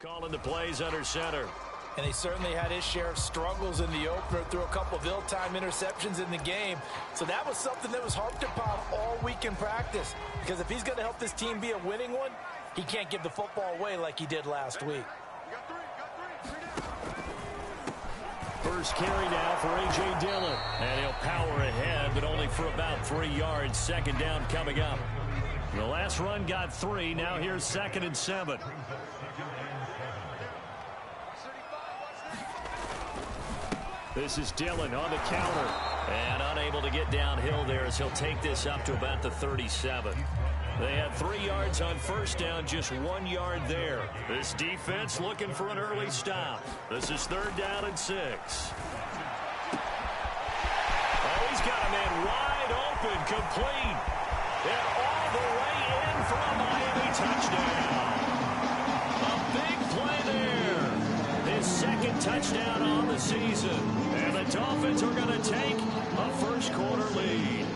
Calling the plays under center. And he certainly had his share of struggles in the opener, threw a couple of ill-timed interceptions in the game. So that was something that was harped upon all week in practice. Because if he's going to help this team be a winning one, he can't give the football away like he did last week. First carry now for A.J. Dillon. And he'll power ahead, but only for about 3 yards. Second down coming up. The last run got 3. Now here's 2nd and 7. This is Dillon on the counter. And unable to get downhill there as he'll take this up to about the 37. They had 3 yards on first down, just 1 yard there. This defense looking for an early stop. This is 3rd down and 6. Oh, he's got a man wide open, complete. And all the way in for a Miami touchdown. A big play there. His 2nd touchdown on the season. And the Dolphins are going to take a first-quarter lead.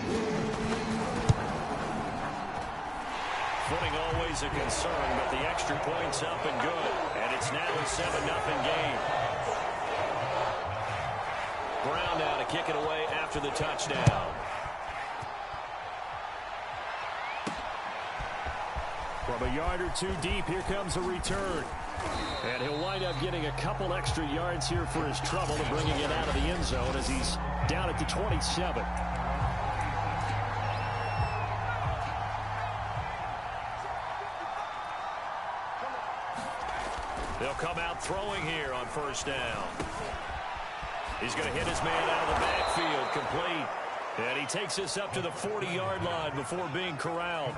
Footing always a concern, but the extra point's up and good. And it's now a 7-0 game. Brown now to kick it away after the touchdown. From a yard or 2 deep, here comes a return. And he'll wind up getting a couple extra yards here for his trouble and bringing it out of the end zone as he's down at the 27. They'll come out throwing here on first down. He's going to hit his man out of the backfield, complete. And he takes this up to the 40-yard line before being corralled.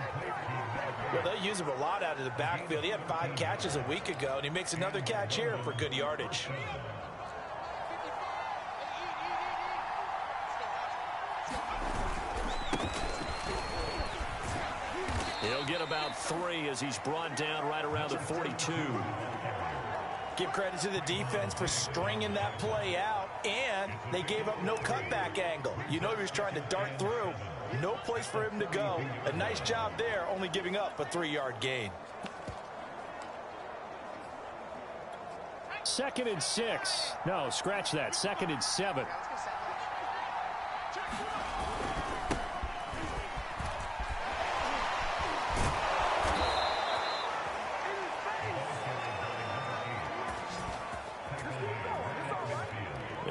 Well, they use him a lot out of the backfield. He had 5 catches a week ago, and he makes another catch here for good yardage. He'll get about 3 as he's brought down right around the 42. Give credit to the defense for stringing that play out, and they gave up no cutback angle. You know he was trying to dart through. No place for him to go. A nice job there, only giving up a 3-yard gain. 2nd and 6. No, scratch that. 2nd and 7.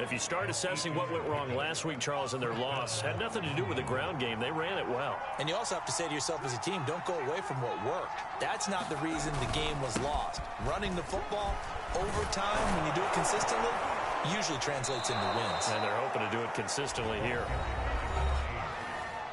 If you start assessing what went wrong last week, Charles, in their loss, had nothing to do with the ground game. They ran it well. And you also have to say to yourself as a team, don't go away from what worked. That's not the reason the game was lost. Running the football over time, when you do it consistently, usually translates into wins. And they're hoping to do it consistently here.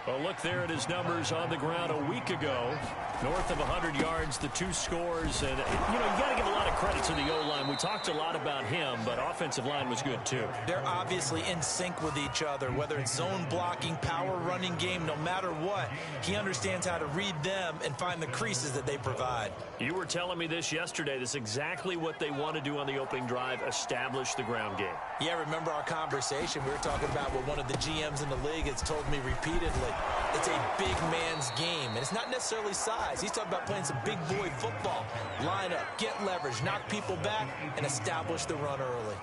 Well, look there at his numbers on the ground a week ago. North of 100 yards, the 2 scores. And, you know, you got to give a lot of credit to the O-line. We talked a lot about him, but offensive line was good, too. They're obviously in sync with each other, whether it's zone blocking, power running game, no matter what. He understands how to read them and find the creases that they provide. You were telling me this yesterday. This is exactly what they want to do on the opening drive, establish the ground game. Yeah, remember our conversation? We were talking about what one of the GMs in the league has told me repeatedly. It's a big man's game, and it's not necessarily size. He's talking about playing some big boy football. Line up, get leverage, knock people back, and establish the run early.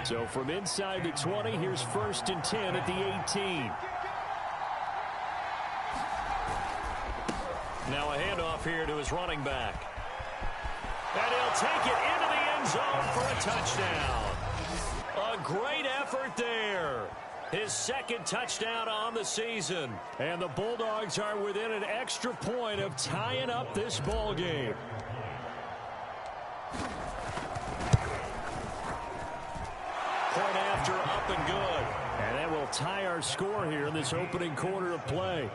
So from inside the 20, here's 1st and 10 at the 18. Now a handoff here to his running back. And he'll take it into the end zone for a touchdown. A great effort there. His 2nd touchdown on the season. And the Bulldogs are within an extra point of tying up this ball game. Point after, up and good. And that will tie our score here in this opening quarter of play.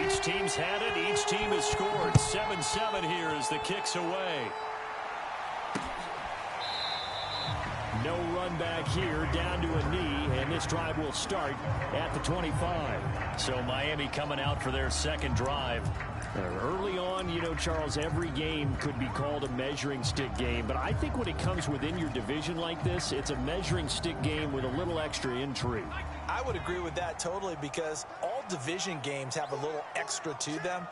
Each team's had it. Each team has scored. 7-7 here as the kick's away. No run back here, down to a knee, and this drive will start at the 25. So Miami coming out for their 2nd drive. Early on, you know, Charles, every game could be called a measuring stick game. But I think when it comes within your division like this, it's a measuring stick game with a little extra intrigue. I would agree with that totally because all division games have a little extra to them.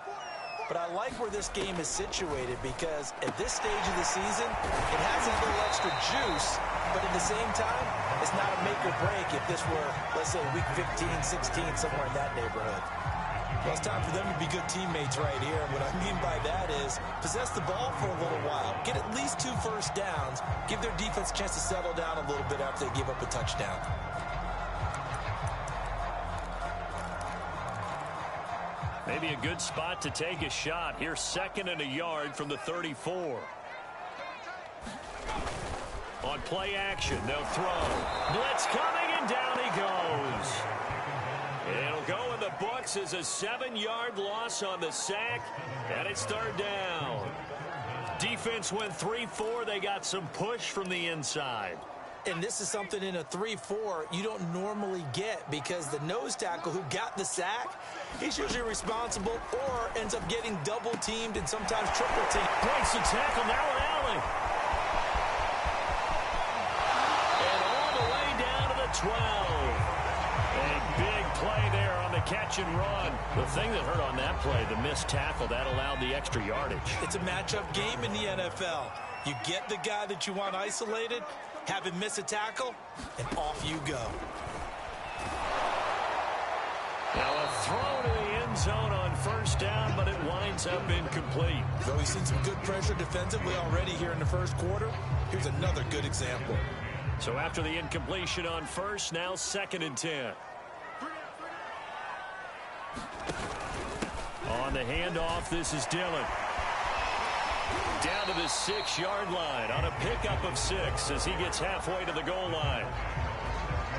But I like where this game is situated because at this stage of the season, it has a little extra juice. But at the same time, it's not a make or break if this were, let's say, week 15, 16, somewhere in that neighborhood. Well, it's time for them to be good teammates right here. And what I mean by that is possess the ball for a little while, get at least 2 first downs, give their defense a chance to settle down a little bit after they give up a touchdown. Maybe a good spot to take a shot. Here's 2nd and a yard from the 34. On play action, they'll throw. Blitz coming, and down he goes. It'll go in the books as a 7-yard loss on the sack, and it's 3rd down. Defense went 3-4. They got some push from the inside. And this is something in a 3-4 you don't normally get because the nose tackle who got the sack, he's usually responsible or ends up getting double-teamed and sometimes triple-teamed. Breaks the tackle now with Allen. And all the way down to the 12. A big play there on the catch and run. The thing that hurt on that play, the missed tackle, that allowed the extra yardage. It's a matchup game in the NFL. You get the guy that you want isolated, have him miss a tackle, and off you go. Now a throw to the end zone on 1st down, but it winds up incomplete. Though we've seen some good pressure defensively already here in the 1st quarter, here's another good example. So after the incompletion on 1st, now 2nd and 10. On the handoff, this is Dillon. Down to the 6-yard line on a pickup of 6 as he gets halfway to the goal line.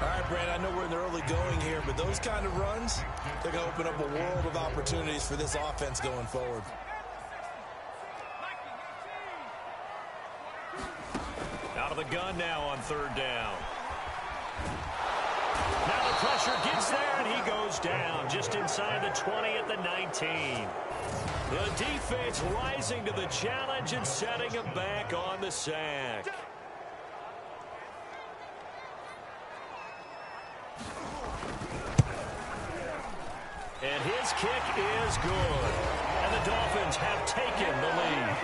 All right, Brand, I know we're in the early going here, but those kind of runs, they're going to open up a world of opportunities for this offense going forward. Out of the gun now on 3rd down. Now the pressure gets there, and he goes down just inside the 20 at the 19. The defense rising to the challenge and setting him back on the sack. And his kick is good. And the Dolphins have taken the lead.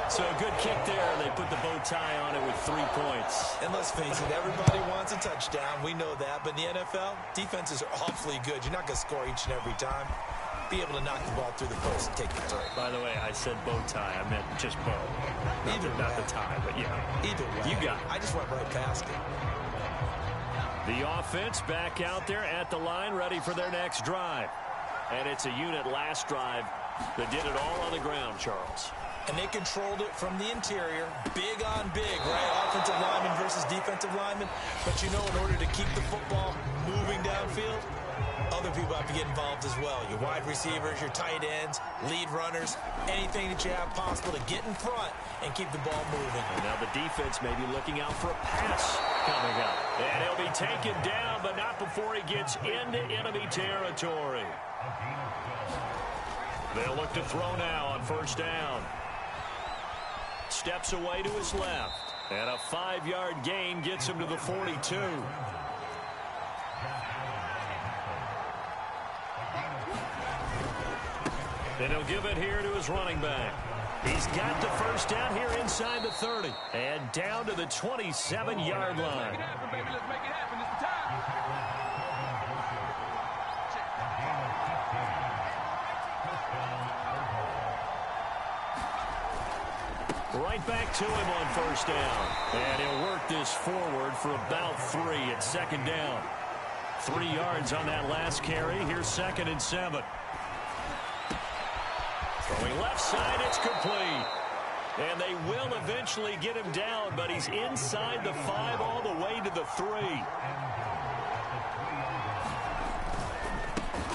So a good kick there. They put the bow tie on it with 3 points. And let's face it, everybody wants a touchdown. We know that. But in the NFL, defenses are awfully good. You're not going to score each and every time. Be able to knock the ball through the post and take the three. By the way, I said bow tie. I meant just bow. Not the tie, but yeah. Either way. You got it. I just went right past it. The offense back out there at the line, ready for their next drive. And it's a unit last drive that did it all on the ground, Charles. And they controlled it from the interior. Big on big, right? Offensive lineman versus defensive lineman. But you know, in order to keep the football moving downfield, other people have to get involved as well. Your wide receivers, your tight ends, lead runners, anything that you have possible to get in front and keep the ball moving. And now the defense may be looking out for a pass coming up. And he'll be taken down, but not before he gets into enemy territory. They'll look to throw now on 1st down. Steps away to his left. And a 5-yard gain gets him to the 42. And he'll give it here to his running back. He's got the 1st down here inside the 30. And down to the 27-yard line. Right back to him on 1st down. And he'll work this forward for about 3 at 2nd down. 3 yards on that last carry. Here's 2nd and 7. Throwing left side, it's complete. And they will eventually get him down, but he's inside the 5 all the way to the 3.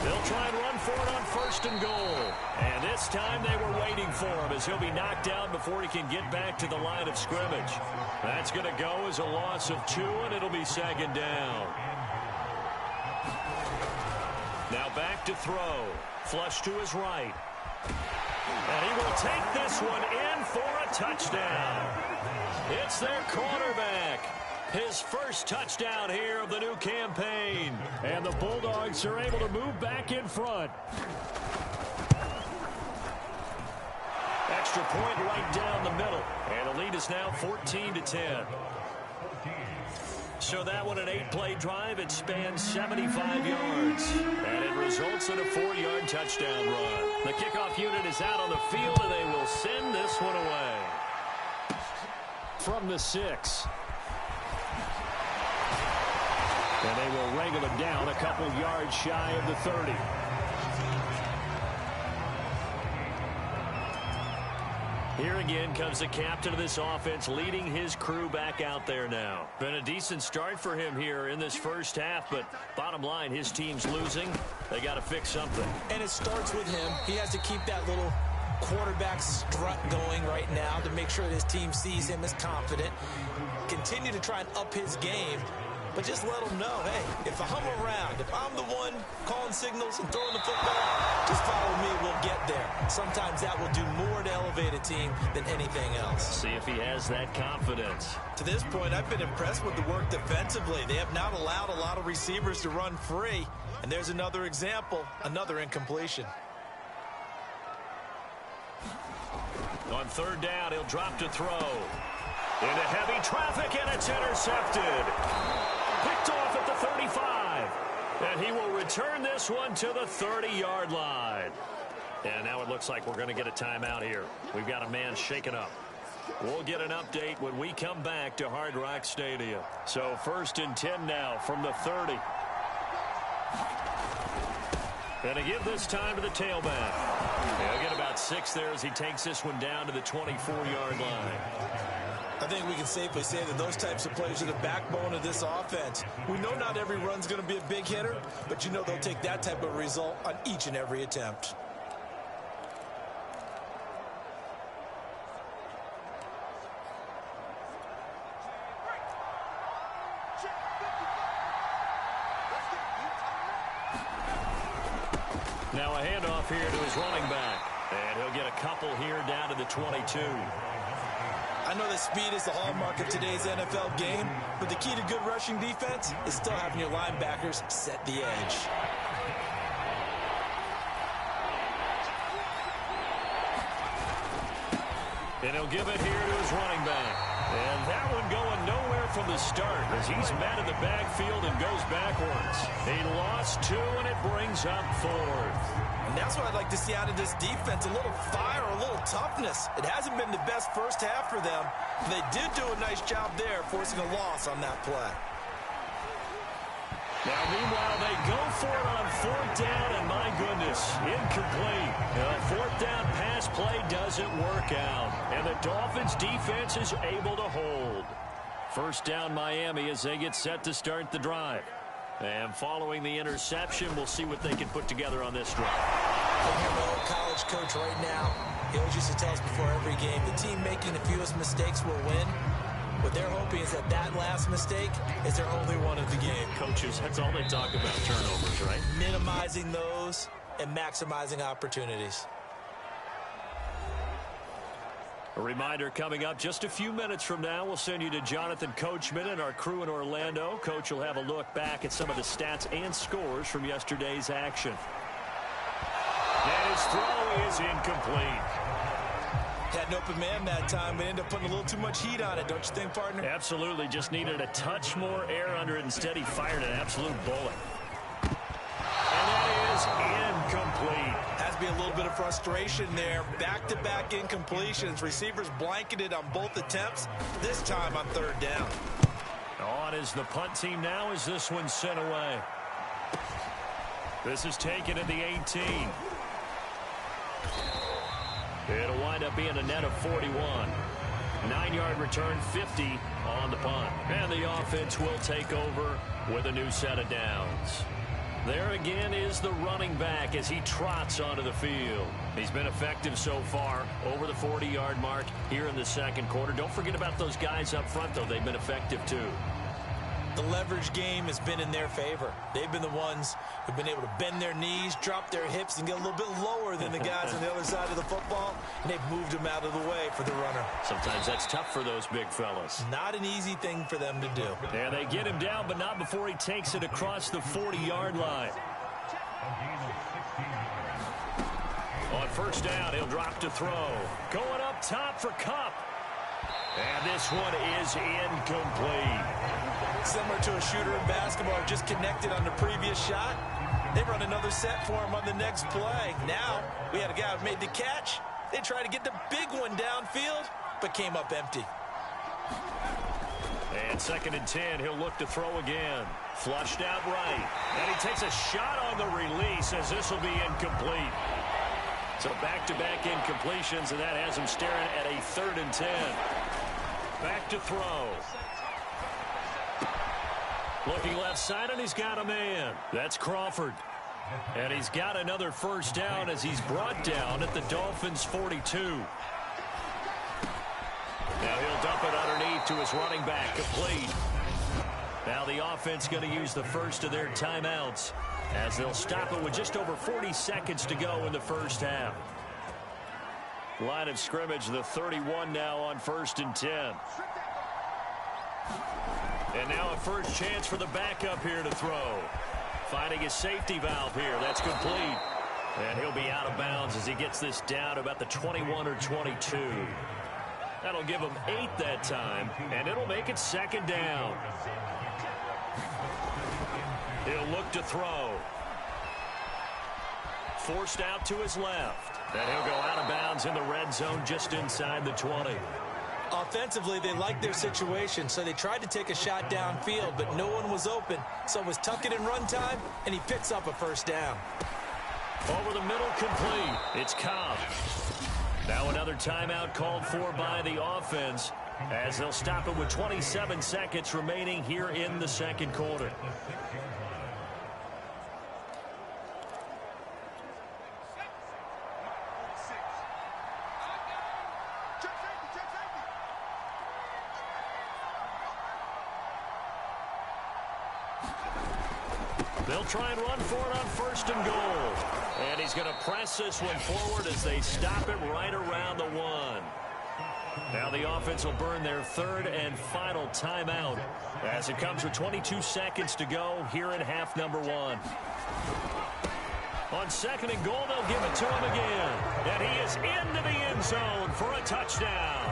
They'll try and run for it on 1st and goal. And this time they were waiting for him as he'll be knocked down before he can get back to the line of scrimmage. That's going to go as a loss of 2, and it'll be 2nd down. Now back to throw. Flush to his right. And he will take this one in for a touchdown. It's their quarterback. His first touchdown here of the new campaign. And the Bulldogs are able to move back in front. Extra point right down the middle. And the lead is now 14-10. So that one, an 8-play drive. It spans 75 yards. And it results in a 4-yard touchdown run. The kickoff unit is out on the field, and they will send this one away. From the 6. And they will wrangle it down a couple yards shy of the 30. Here again comes the captain of this offense, leading his crew back out there now. Been a decent start for him here in this first half, but bottom line, his team's losing. They got to fix something. And it starts with him. He has to keep that little quarterback strut going right now to make sure that his team sees him as confident. Continue to try and up his game, but just let him know, hey, if I'm around, if I'm the one calling signals and throwing the football, just follow me, we'll get there. Sometimes that will do more to elevate a team than anything else. See if he has that confidence. To this point, I've been impressed with the work defensively. They have not allowed a lot of receivers to run free. And there's another example, another incompletion. On third down, he'll drop to throw. Into heavy traffic, and it's intercepted. Picked off at the 35. And he will return this one to the 30-yard line. And now it looks like we're going to get a timeout here. We've got a man shaken up. We'll get an update when we come back to Hard Rock Stadium. So 1st and 10 now from the 30. And to give this time to the tailback. He'll get about 6 there as he takes this one down to the 24-yard line. I think we can safely say that those types of plays are the backbone of this offense. We know not every run's going to be a big hitter, but you know they'll take that type of result on each and every attempt. Now a handoff here to his running back. And he'll get a couple here down to the 22. I know that speed is the hallmark of today's NFL game, but the key to good rushing defense is still having your linebackers set the edge. And he'll give it here to his running back. And that one going nowhere from the start as he's met in the backfield and goes backwards. He lost 2, and it brings up 4th. And that's what I'd like to see out of this defense, a little fire, a little toughness. It hasn't been the best first half for them. They did do a nice job there, forcing a loss on that play. Now, meanwhile, they go for it on 4th down, and my goodness, incomplete. The 4th down pass play doesn't work out, and the Dolphins' defense is able to hold. 1st down, Miami, as they get set to start the drive. And following the interception, we'll see what they can put together on this drive. I hear my old college coach right now. He always used to tell us before every game, the team making the fewest mistakes will win. What they're hoping is that that last mistake is their only one of the game. Coaches, that's all they talk about, turnovers, right? Minimizing those and maximizing opportunities. A reminder coming up just a few minutes from now. We'll send you to Jonathan Coachman and our crew in Orlando. Coach will have a look back at some of the stats and scores from yesterday's action. And his throw is incomplete. Had an open man that time, but ended up putting a little too much heat on it, don't you think, partner? Absolutely. Just needed a touch more air under it. Instead, he fired an absolute bullet. And that is incomplete. Has to be a little bit of frustration there. Back-to-back incompletions. Receivers blanketed on both attempts, this time on 3rd down. On is the punt team now as this one's sent away. This is taken at the 18. It'll wind up being a net of 41. 9-yard return, 50 on the punt. And the offense will take over with a new set of downs. There again is the running back as he trots onto the field. He's been effective so far, over the 40-yard mark here in the 2nd quarter. Don't forget about those guys up front, though. They've been effective, too. The leverage game has been in their favor. They've been the ones who've been able to bend their knees, drop their hips, and get a little bit lower than the guys on the other side of the football, and they've moved them out of the way for the runner. Sometimes that's tough for those big fellas. Not an easy thing for them to do. And they get him down, but not before he takes it across the 40-yard line. On first down, he'll drop to throw. Going up top for Kupp. And this one is incomplete. Similar to a shooter in basketball, just connected on the previous shot. They run another set for him on the next play. Now, we had a guy who made the catch. They tried to get the big one downfield, but came up empty. And 2nd and 10, he'll look to throw again. Flushed out right. And he takes a shot on the release as this will be incomplete. So back-to-back incompletions, and that has him staring at a 3rd and 10. Back to throw. Looking left side, and he's got a man. That's Crawford. And he's got another first down as he's brought down at the Dolphins' 42. Now he'll dump it underneath to his running back, complete. Now the offense going to use the first of their timeouts as they'll stop it with just over 40 seconds to go in the first half. Line of scrimmage, the 31 now on 1st and 10. And now a first chance for the backup here to throw. Finding his safety valve here. That's complete. And he'll be out of bounds as he gets this down about the 21 or 22. That'll give him 8 that time, and it'll make it 2nd down. He'll look to throw. Forced out to his left. And he'll go out of bounds in the red zone just inside the 20. Offensively, they liked their situation, so they tried to take a shot downfield, but no one was open. So it was tuck it in run time, and he picks up a first down. Over the middle, complete. It's Cobb. Now another timeout called for by the offense as they'll stop it with 27 seconds remaining here in the 2nd quarter. They'll try and run for it on 1st and goal. And he's going to press this one forward as they stop it right around the 1. Now the offense will burn their 3rd and final timeout as it comes with 22 seconds to go here in half number 1. On 2nd and goal, they'll give it to him again. And he is into the end zone for a touchdown.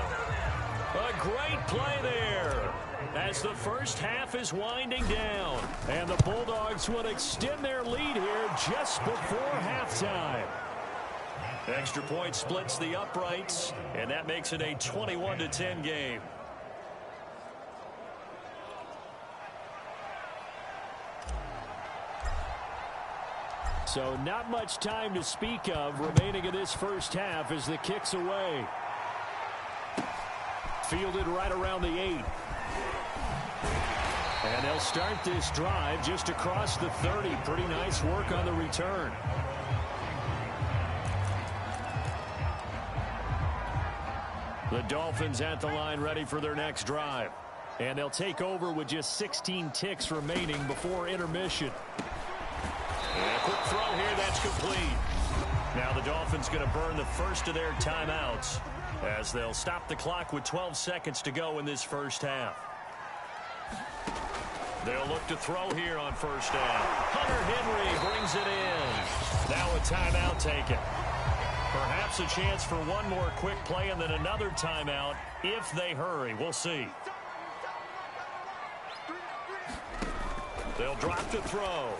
A great play there as the first half is winding down. And the Bulldogs will extend their lead here just before halftime. Extra point splits the uprights, and that makes it a 21-10 game. So not much time to speak of remaining in this first half as the kick's away. Fielded right around the 8. And they'll start this drive just across the 30. Pretty nice work on the return. The Dolphins at the line ready for their next drive. And they'll take over with just 16 ticks remaining before intermission. And a quick throw here, that's complete. Now the Dolphins going to burn the first of their timeouts as they'll stop the clock with 12 seconds to go in this first half. They'll look to throw here on 1st down. Hunter Henry brings it in. Now a timeout taken. Perhaps a chance for one more quick play and then another timeout if they hurry. We'll see. They'll drop to throw.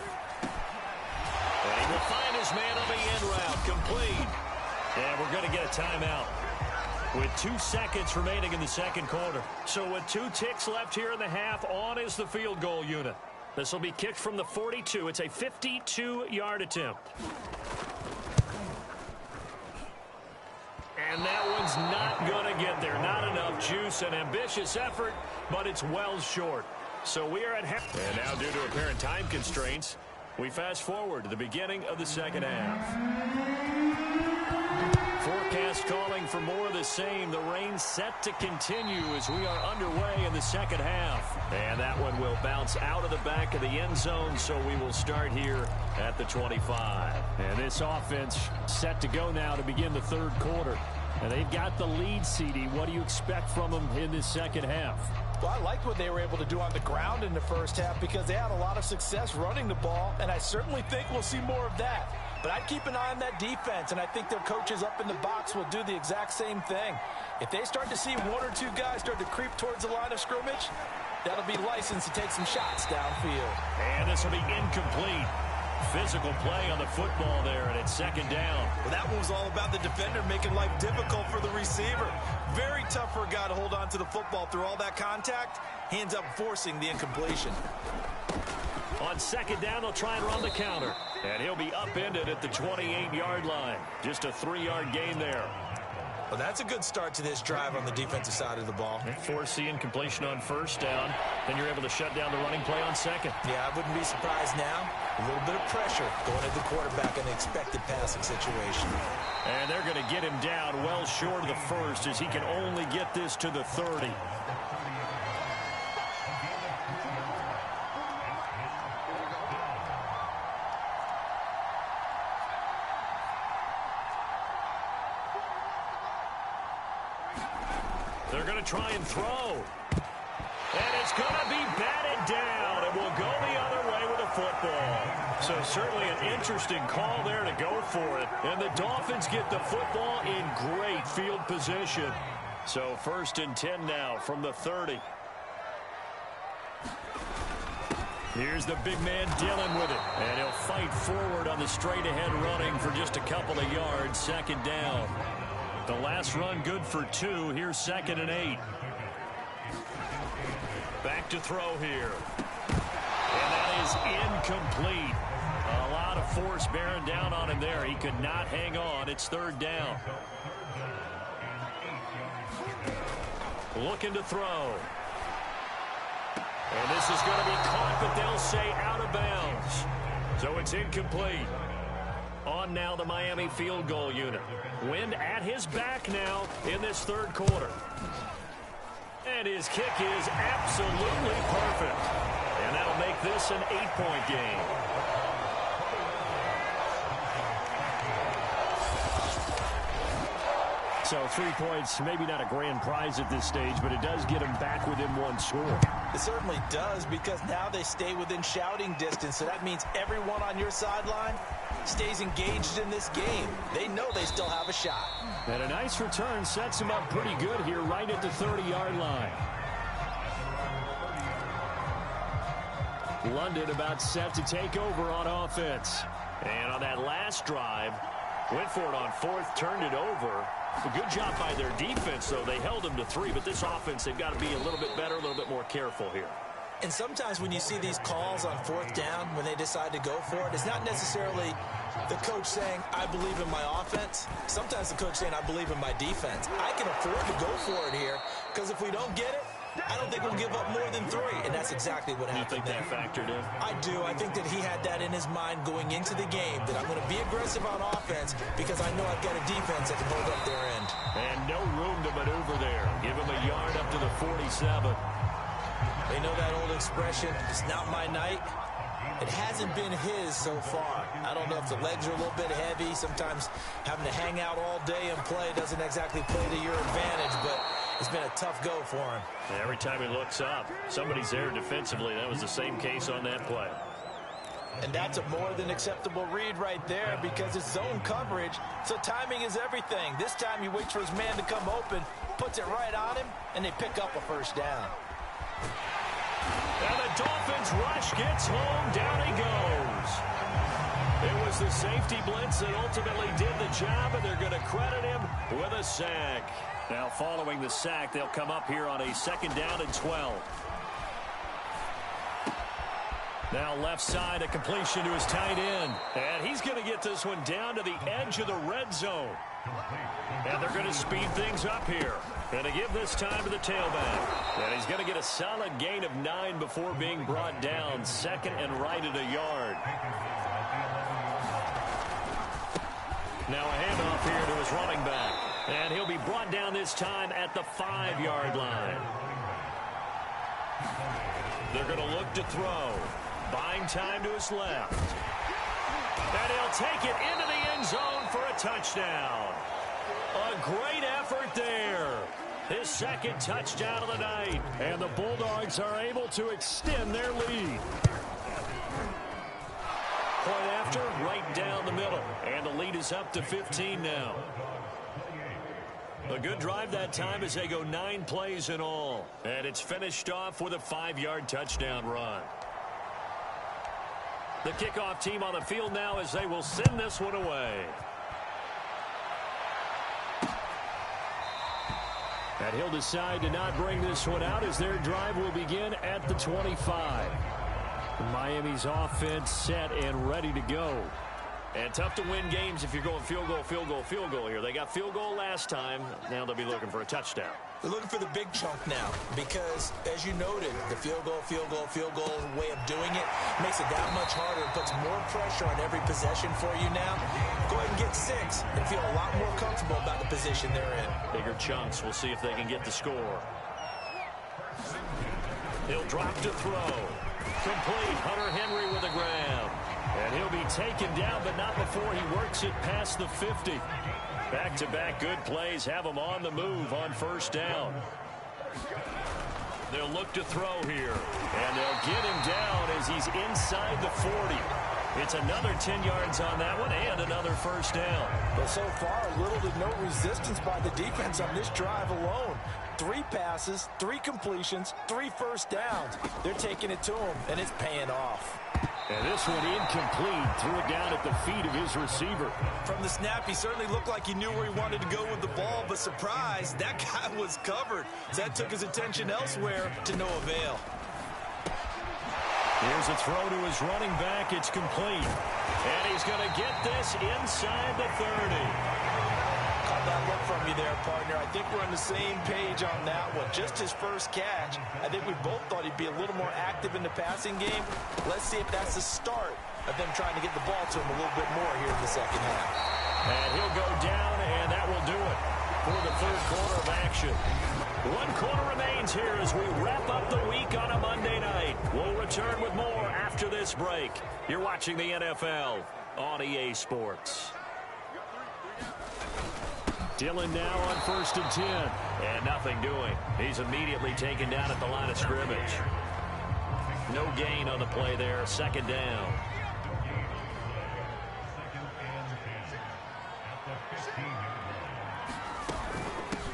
And he will find his man on the end route. Complete. And we're going to get a timeout with 2 seconds remaining in the 2nd quarter. So with 2 ticks left here in the half, on is the field goal unit. This will be kicked from the 42. It's a 52-yard attempt. And that one's not going to get there. Not enough juice. An ambitious effort, but it's well short. So we are at half. And now due to apparent time constraints, we fast forward to the beginning of the 2nd half. Forecast calling for more of the same. The rain set to continue as we are underway in the second half. And that one will bounce out of the back of the end zone, so we will start here at the 25. And this offense set to go now to begin the third quarter. And they've got the lead, CD. What do you expect from them in this second half? Well, I liked what they were able to do on the ground in the first half because they had a lot of success running the ball, and I certainly think we'll see more of that. But I'd keep an eye on that defense, and I think their coaches up in the box will do the exact same thing. If they start to see one or two guys start to creep towards the line of scrimmage, that'll be licensed to take some shots downfield. And this will be incomplete. Physical play on the football there, and it's second down. Well, that one was all about the defender making life difficult for the receiver. Very tough for a guy to hold on to the football through all that contact. He ends up forcing the incompletion. On second down, they'll try and run the counter. And he'll be upended at the 28-yard line. Just a 3-yard gain there. Well, that's a good start to this drive on the defensive side of the ball. Force the incompletion on first down. Then you're able to shut down the running play on second. Yeah, I wouldn't be surprised now. A little bit of pressure going at the quarterback in an expected passing situation. And they're going to get him down well short of the first as he can only get this to the 30. They're going to try and throw. And it's going to be batted down. It will go the other way with a football. So certainly an interesting call there to go for it. And the Dolphins get the football in great field position. So 1st and 10 now from the 30. Here's the big man dealing with it. And he'll fight forward on the straight-ahead running for just a couple of yards. Second down. The last run good for 2. Here's 2nd and 8. Back to throw here. And that is incomplete. A lot of force bearing down on him there. He could not hang on. It's 3rd down. Looking to throw. And this is going to be caught, but they'll say out of bounds. So it's incomplete. On now the Miami field goal unit. Wind at his back now in this third quarter. And his kick is absolutely perfect. And that'll make this an 8-point game. So 3 points, maybe not a grand prize at this stage, but it does get them back within one score. It certainly does, because now they stay within shouting distance. So that means everyone on your sideline stays engaged in this game. They know they still have a shot. And a nice return sets him up pretty good here right at the 30-yard line. London about set to take over on offense. And on that last drive, went for it on 4th, turned it over. A good job by their defense, though. They held them to 3, but this offense, they've got to be a little bit better, a little bit more careful here. And sometimes when you see these calls on 4th down, when they decide to go for it, it's not necessarily the coach saying, I believe in my offense. Sometimes the coach saying, I believe in my defense. I can afford to go for it here, because if we don't get it, I don't think we'll give up more than 3. And that's exactly what happened there. You think that factored in? I do. I think that he had that in his mind going into the game, that I'm going to be aggressive on offense because I know I've got a defense that can hold up their end. And no room to maneuver there. Give him a yard up to the 47. They know that old expression, it's not my night. It hasn't been his so far. I don't know if the legs are a little bit heavy. Sometimes having to hang out all day and play doesn't exactly play to your advantage, but it's been a tough go for him. And every time he looks up, somebody's there defensively. That was the same case on that play. And that's a more than acceptable read right there, because it's zone coverage, so timing is everything. This time he waits for his man to come open, puts it right on him, and they pick up a 1st down. And the Dolphins rush gets home. Down he goes. It was the safety blitz that ultimately did the job, and they're going to credit him with a sack. Now following the sack, they'll come up here on a 2nd down and 12. Now left side, a completion to his tight end. And he's going to get this one down to the edge of the red zone. And they're going to speed things up here. Going to give this time to the tailback. And he's going to get a solid gain of 9 before being brought down. 2nd and right at a yard. Now a handoff here to his running back. And he'll be brought down this time at the 5-yard line. They're going to look to throw. Buying time to his left. And he'll take it into the end zone for a touchdown. A great effort there. His second touchdown of the night. And the Bulldogs are able to extend their lead. Point after, right down the middle. And the lead is up to 15 now. A good drive that time as they go 9 plays in all. And it's finished off with a 5-yard touchdown run. The kickoff team on the field now as they will send this one away. And he'll decide to not bring this one out as their drive will begin at the 25. Miami's offense set and ready to go. And tough to win games if you're going field goal here. They got field goal last time. Now they'll be looking for a touchdown. They're looking for the big chunk now because, as you noted, the field goal way of doing it makes it that much harder and puts more pressure on every possession for you now. Go ahead and get 6 and feel a lot more comfortable about the position they're in. Bigger chunks. We'll see if they can get the score. He'll drop to throw. Complete. Hunter Henry with a grab. And he'll be taken down, but not before he works it past the 50. Back-to-back good plays have him on the move on first down. They'll look to throw here. And they'll get him down as he's inside the 40. It's another 10 yards on that one and another first down. But so far, little to no resistance by the defense on this drive alone. 3 passes, 3 completions, 3 first downs. They're taking it to him, and it's paying off. And this one incomplete. Threw it down at the feet of his receiver. From the snap, he certainly looked like he knew where he wanted to go with the ball, but surprise, that guy was covered. So that took his attention elsewhere to no avail. Here's a throw to his running back. It's complete. And he's going to get this inside the 30. Caught that look from you there, partner. I think we're on the same page on that one. Just his first catch. I think we both thought he'd be a little more active in the passing game. Let's see if that's the start of them trying to get the ball to him a little bit more here in the second half. And he'll go down, and that will do it for the third quarter of action. 1 quarter remains here as we wrap up the week on a Monday night. We'll return with more after this break. You're watching the NFL on EA Sports. Dillon now on 1st and 10. And nothing doing. He's immediately taken down at the line of scrimmage. No gain on the play there. 2nd down.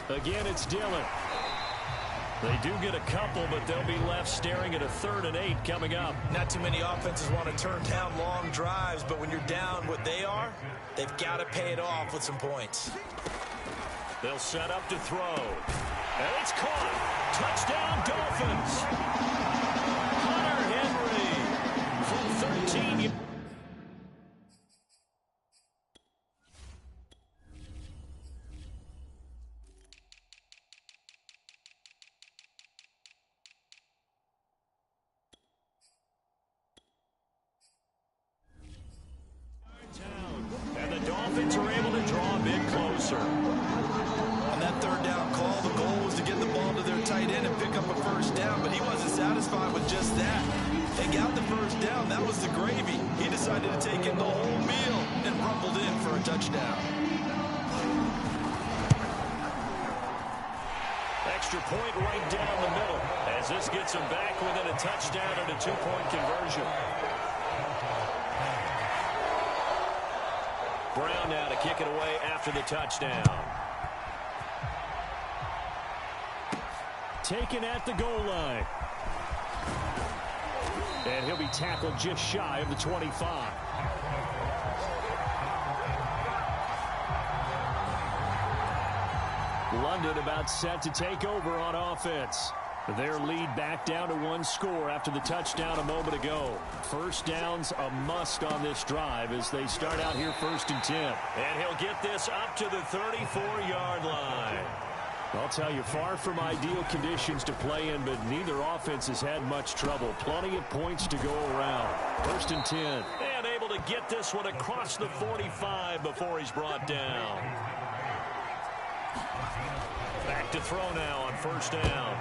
Again, it's Dillon. They do get a couple, but they'll be left staring at a 3rd and 8 coming up. Not too many offenses want to turn down long drives, but when you're down what they are, they've got to pay it off with some points. They'll set up to throw. And it's caught. Touchdown, Dolphins. Hunter Henry from 13. And the Dolphins are able to draw a bit closer. On that 3rd down call, the goal was to get the ball to their tight end and pick up a first down, but he wasn't satisfied with just that. They got the first down. That was the gravy. He decided to take in the whole meal and rumbled in for a touchdown. Extra point right down the middle as this gets him back within a touchdown and a 2-point conversion. Brown now to kick it away after the touchdown. Taken at the goal line. And he'll be tackled just shy of the 25. London about set to take over on offense. Their lead back down to 1 score after the touchdown a moment ago. First down's a must on this drive as they start out here 1st and 10. And he'll get this up to the 34-yard line. I'll tell you, far from ideal conditions to play in, but neither offense has had much trouble. Plenty of points to go around. 1st and 10. And able to get this one across the 45 before he's brought down. Back to throw now on first down.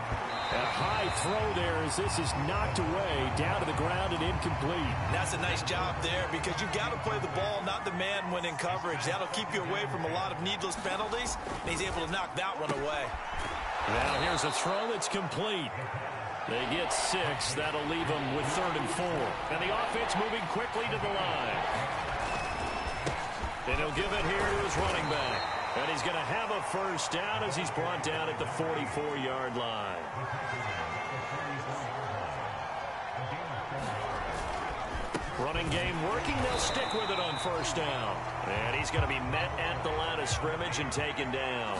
A high throw there as this is knocked away, down to the ground and incomplete. That's a nice job there because you've got to play the ball, not the man when in coverage. That'll keep you away from a lot of needless penalties, and he's able to knock that one away. Now here's a throw that's complete. They get 6. That'll leave them with 3rd and 4. And the offense moving quickly to the line. And he'll give it here to his running back. And he's going to have a first down as he's brought down at the 44-yard line. Running game working. They'll stick with it on first down. And he's going to be met at the line of scrimmage and taken down.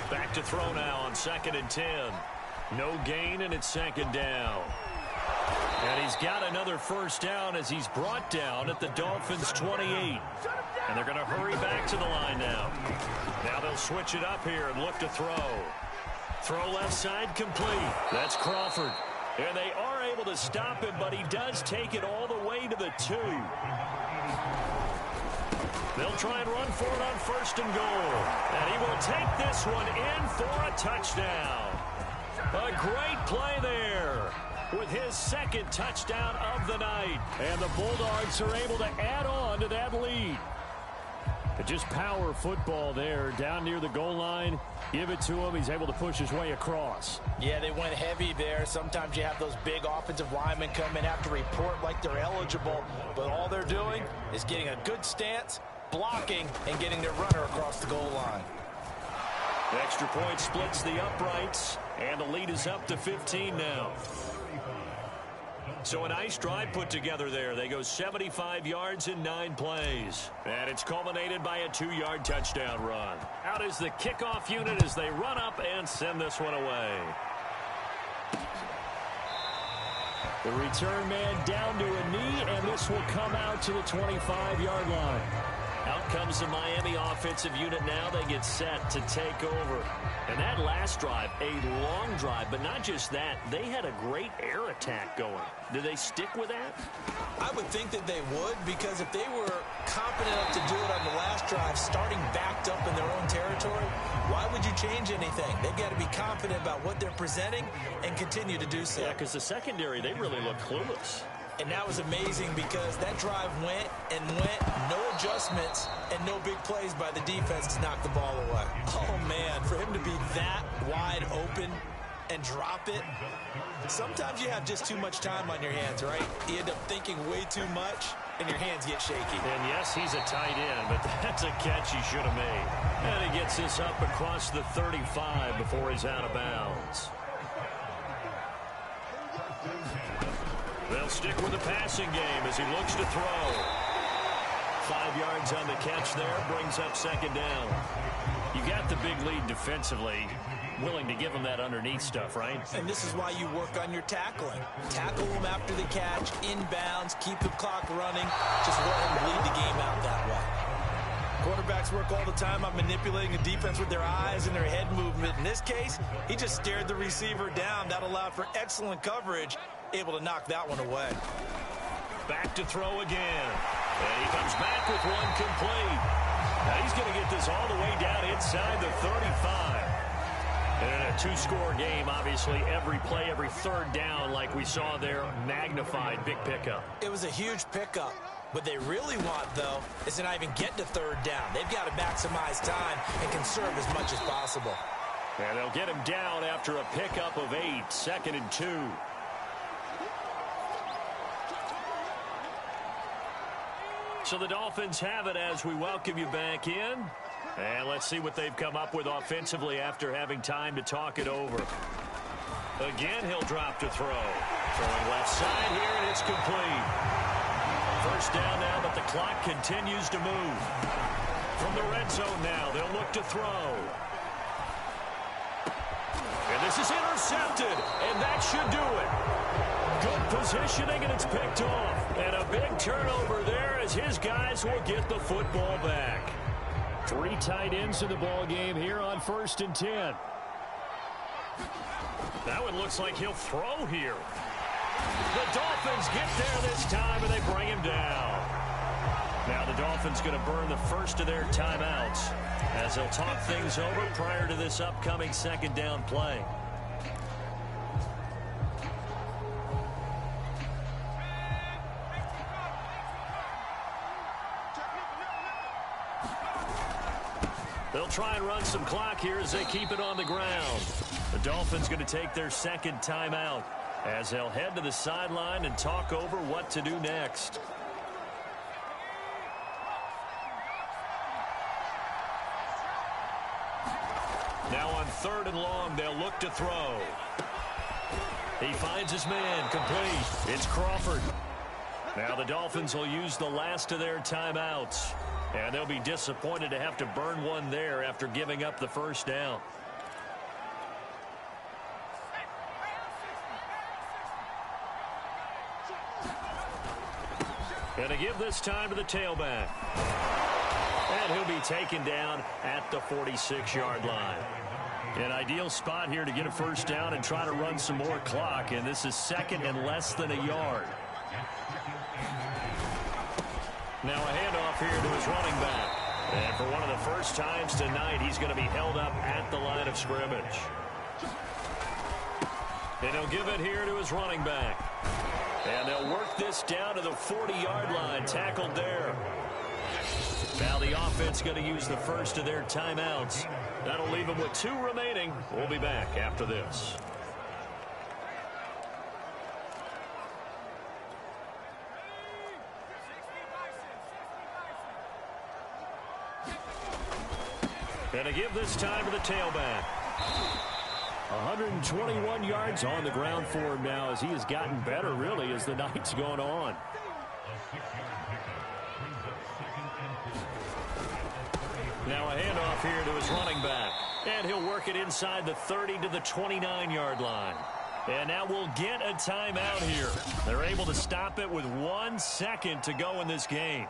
Back to throw now on 2nd and 10. No gain, and it's 2nd down. And he's got another first down as he's brought down at the Dolphins' 28. And they're going to hurry back to the line now. Now they'll switch it up here and look to throw. Throw left side complete. That's Crawford. And they are able to stop him, but he does take it all the way to the 2. They'll try and run for it on 1st and goal. And he will take this one in for a touchdown. A great play there with his 2nd touchdown of the night. And the Bulldogs are able to add on to that lead. But just power football there down near the goal line. Give it to him. He's able to push his way across. Yeah, they went heavy there. Sometimes you have those big offensive linemen come in, have to report like they're eligible. But all they're doing is getting a good stance, blocking, and getting their runner across the goal line. Extra point splits the uprights, and the lead is up to 15 now. So a nice drive put together there. They go 75 yards in 9 plays. And it's culminated by a 2-yard touchdown run. Out is the kickoff unit as they run up and send this one away. The return man down to a knee, and this will come out to the 25-yard line. Out comes the Miami offensive unit now. They get set to take over. And that last drive, a long drive, but not just that. They had a great air attack going. Did they stick with that? I would think that they would, because if they were competent enough to do it on the last drive, starting backed up in their own territory, why would you change anything? They've got to be confident about what they're presenting and continue to do so. Yeah, because the secondary, they really look clueless. And that was amazing because that drive went and went, no adjustments, and no big plays by the defense to knock the ball away. Oh, man, for him to be that wide open and drop it, sometimes you have just too much time on your hands, right? You end up thinking way too much, and your hands get shaky. And, yes, he's a tight end, but that's a catch he should have made. And he gets this up across the 35 before he's out of bounds. They'll stick with the passing game as he looks to throw. 5 yards on the catch there, brings up 2nd down. You got the big lead defensively, willing to give him that underneath stuff, right? And this is why you work on your tackling. Tackle him after the catch, inbounds, keep the clock running. Just let him bleed the game out that way. Quarterbacks work all the time on manipulating a defense with their eyes and their head movement. In this case, he just stared the receiver down. That allowed for excellent coverage. Able to knock that one away. Back to throw again. And he comes back with one complete. Now he's going to get this all the way down inside the 35. And in a 2-score game, obviously, every play, every 3rd down, like we saw there, magnified, big pickup. It was a huge pickup. What they really want, though, is to not even get to 3rd down. They've got to maximize time and conserve as much as possible. And they'll get him down after a pickup of 8, 2nd and 2. So the Dolphins have it as we welcome you back in. And let's see what they've come up with offensively after having time to talk it over. Again, he'll drop to throw. Throwing left side here, and it's complete. First down now, but the clock continues to move. From the red zone now, they'll look to throw. And this is intercepted, and that should do it. Good positioning, and it's picked off. And a big turnover there as his guys will get the football back. 3 tight ends in the ball game here on 1st and 10. That one looks like he'll throw here. The Dolphins get there this time, and they bring him down. Now the Dolphins going to burn the first of their timeouts as they'll talk things over prior to this upcoming second down play. They'll try and run some clock here as they keep it on the ground. The Dolphins going to take their second timeout as they'll head to the sideline and talk over what to do next. Now on 3rd and long, they'll look to throw. He finds his man, complete. It's Crawford. Now the Dolphins will use the last of their timeouts. And they'll be disappointed to have to burn one there after giving up the first down. And to give this time to the tailback. And he'll be taken down at the 46-yard line. An ideal spot here to get a first down and try to run some more clock. And this is second and less than a yard. Now a handoff here to his running back. And for one of the first times tonight, he's going to be held up at the line of scrimmage. And he'll give it here to his running back. And they'll work this down to the 40-yard line, tackled there. Now the offense going to use the first of their timeouts. That'll leave them with 2 remaining. We'll be back after this. And to give this time to the tailback. 121 yards on the ground for him now as he has gotten better, really, as the night's gone on. Now a handoff here to his running back. And he'll work it inside the 30 to the 29-yard line. And now we'll get a timeout here. They're able to stop it with 1 second to go in this game.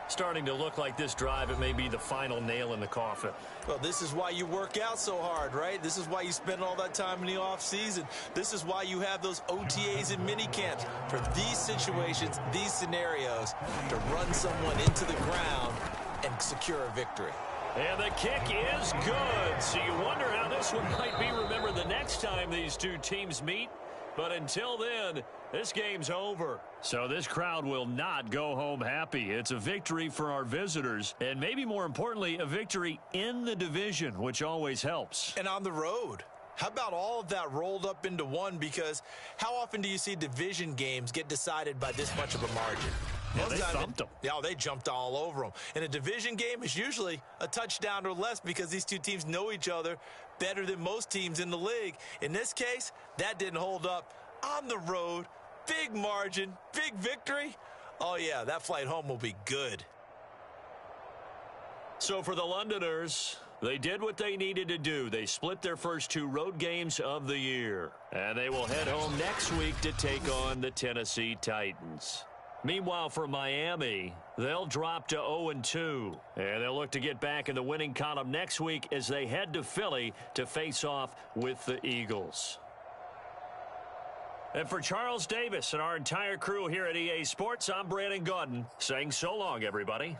Starting to look like this drive, it may be the final nail in the coffin. Well, this is why you work out so hard, right? This is why you spend all that time in the offseason. This is why you have those OTAs and mini camps for these situations, these scenarios, to run someone into the ground and secure a victory. And the kick is good. So you wonder how this one might be remembered the next time these two teams meet. But until then, this game's over. So this crowd will not go home happy. It's a victory for our visitors, and maybe more importantly, a victory in the division, which always helps. And on the road. How about all of that rolled up into one? Because how often do you see division games get decided by this much of a margin? Yeah, they thumped them. Yeah, they jumped all over them. In a division game, it's usually a touchdown or less because these two teams know each other better than most teams in the league. In this case, that didn't hold up. On the road, big margin, big victory. Oh, yeah, that flight home will be good. So for the Londoners, they did what they needed to do. They split their first 2 road games of the year. And they will head home next week to take on the Tennessee Titans. Meanwhile, for Miami, they'll drop to 0-2. And they'll look to get back in the winning column next week as they head to Philly to face off with the Eagles. And for Charles Davis and our entire crew here at EA Sports, I'm Brandon Gaudin saying so long, everybody.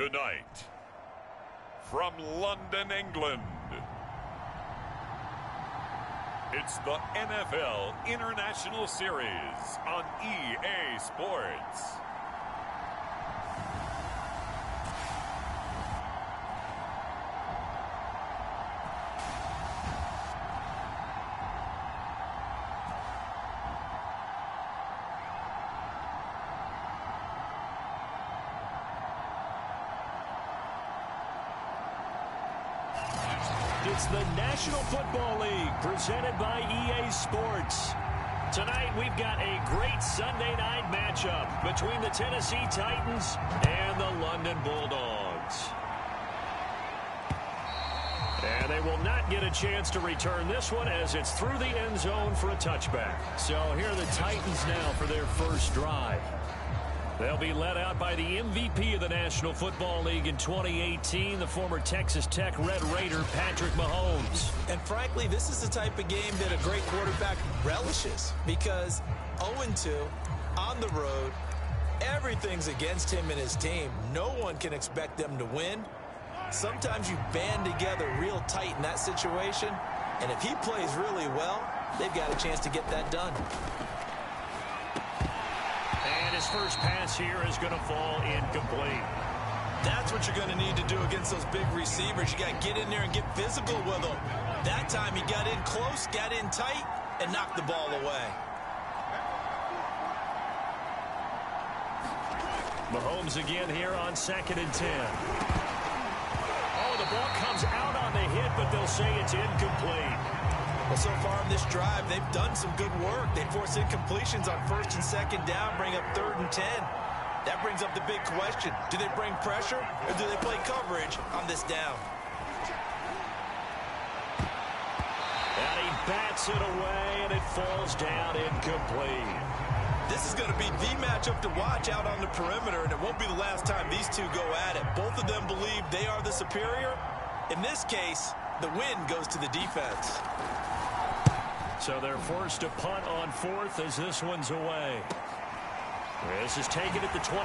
Tonight, from London, England, it's the NFL International Series on EA Sports. It's the National Football League presented by EA Sports. Tonight we've got a great Sunday night matchup between the Tennessee Titans and the London Bulldogs. And they will not get a chance to return this one as it's through the end zone for a touchback. So here are the Titans now for their first drive. They'll be led out by the MVP of the National Football League in 2018, the former Texas Tech Red Raider, Patrick Mahomes. And frankly, this is the type of game that a great quarterback relishes because 0-2 on the road, everything's against him and his team. No one can expect them to win. Sometimes you band together real tight in that situation, and if he plays really well, they've got a chance to get that done. His first pass here is going to fall incomplete. That's what you're going to need to do against those big receivers. You got to get in there and get physical with them. That time he got in close, got in tight, and knocked the ball away. Mahomes again here on 2nd and 10. Oh, the ball comes out on the hit, but they'll say it's incomplete. Well, so far in this drive, they've done some good work. They force incompletions on 1st and 2nd down, bring up 3rd and 10. That brings up the big question. Do they bring pressure or do they play coverage on this down? And he bats it away, and it falls down incomplete. This is going to be the matchup to watch out on the perimeter, and it won't be the last time these two go at it. Both of them believe they are the superior. In this case, the win goes to the defense. So they're forced to punt on 4th as this one's away. This is taken at the 23.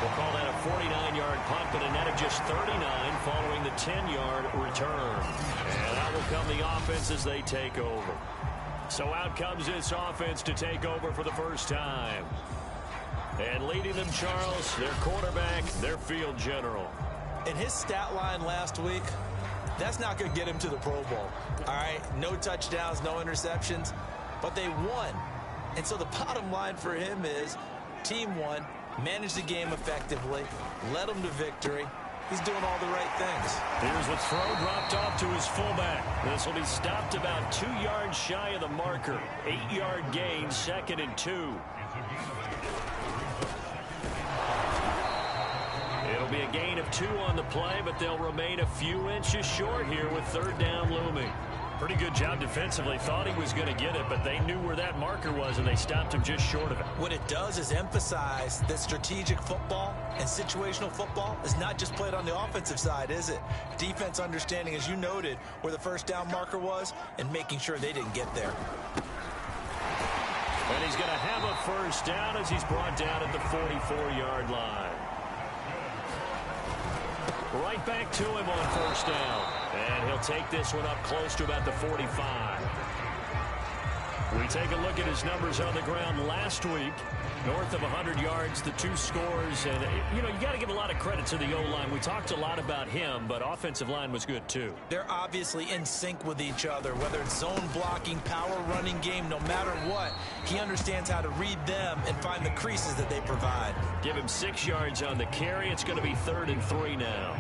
We'll call that a 49-yard punt, but a net of just 39 following the 10-yard return. And out will come the offense as they take over. So out comes this offense to take over for the first time. And leading them, Charles, their quarterback, their field general. In his stat line last week, that's not going to get him to the Pro Bowl. All right, no touchdowns, no interceptions, but they won. And so the bottom line for him is team won, managed the game effectively, led them to victory. He's doing all the right things. Here's the throw dropped off to his fullback. This will be stopped about 2 yards shy of the marker. 8-yard gain, 2nd and 2. It'll be a gain of 2 on the play, but they'll remain a few inches short here with 3rd down looming. Pretty good job defensively. Thought he was going to get it, but they knew where that marker was, and they stopped him just short of it. What it does is emphasize that strategic football and situational football is not just played on the offensive side, is it? Defense understanding, as you noted, where the 1st down marker was and making sure they didn't get there. And he's going to have a 1st down as he's brought down at the 44-yard line. Right back to him on 1st down. And he'll take this one up close to about the 45. We take a look at his numbers on the ground last week. North of 100 yards, the 2 scores. And, you got to give a lot of credit to the O-line. We talked a lot about him, but offensive line was good, too. They're obviously in sync with each other, whether it's zone blocking, power running game, no matter what. He understands how to read them and find the creases that they provide. Give him 6 yards on the carry. It's going to be 3rd and 3 now.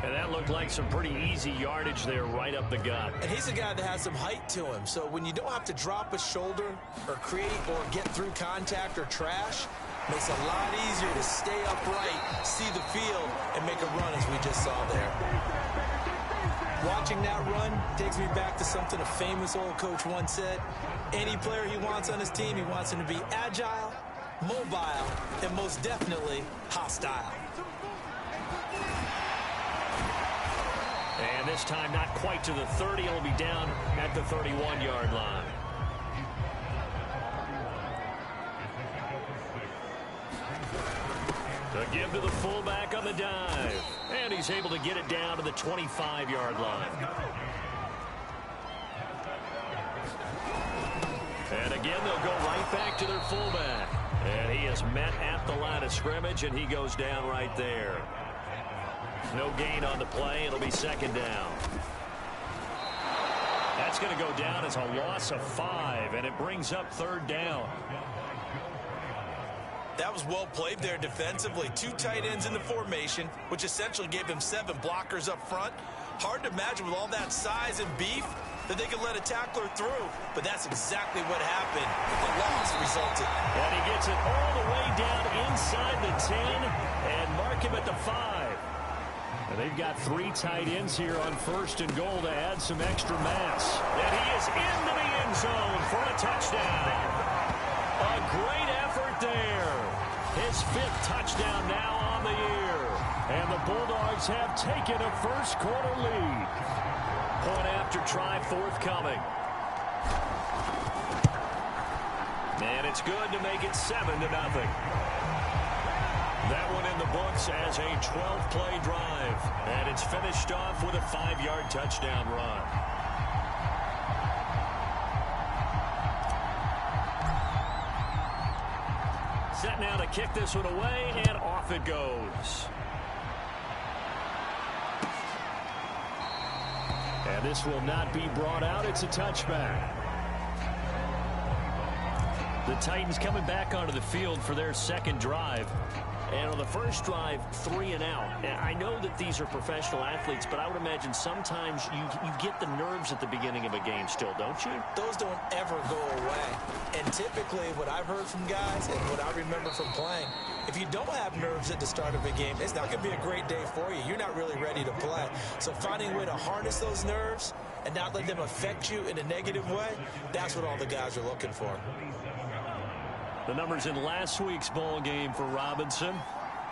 And that looked like some pretty easy yardage there right up the gut. And he's a guy that has some height to him. So when you don't have to drop a shoulder or create or get through contact or trash, makes it a lot easier to stay upright, see the field, and make a run as we just saw there. Watching that run takes me back to something a famous old coach once said. Any player he wants on his team, he wants him to be agile, mobile, and most definitely hostile. And this time not quite to the 30. It'll be down at the 31-yard line. To give to the fullback on the dive. And he's able to get it down to the 25-yard line. And again, they'll go right back to their fullback. And he is met at the line of scrimmage, and he goes down right there. No gain on the play. It'll be second down. That's going to go down as a loss of 5, and it brings up third down. That was well played there defensively. 2 tight ends in the formation, which essentially gave him 7 blockers up front. Hard to imagine with all that size and beef that they could let a tackler through, but that's exactly what happened. The loss resulted. And he gets it all the way down inside the 10 and mark him at the 5. And they've got 3 tight ends here on first and goal to add some extra mass. And he is into the end zone for a touchdown. A great effort there. His 5th touchdown now on the year. And the Bulldogs have taken a first quarter lead. Point after try forthcoming. And it's good to make it 7-0. That one in the books as a 12-play drive. And it's finished off with a 5-yard touchdown run. Set now to kick this one away, and off it goes. And this will not be brought out. It's a touchback. The Titans coming back onto the field for their second drive. And on the first drive, 3 and out. And I know that these are professional athletes, but I would imagine sometimes you get the nerves at the beginning of a game still, don't you? Those don't ever go away. And typically what I've heard from guys and what I remember from playing, if you don't have nerves at the start of a game, it's not going to be a great day for you. You're not really ready to play. So finding a way to harness those nerves and not let them affect you in a negative way, that's what all the guys are looking for. The numbers in last week's ball game for Robinson.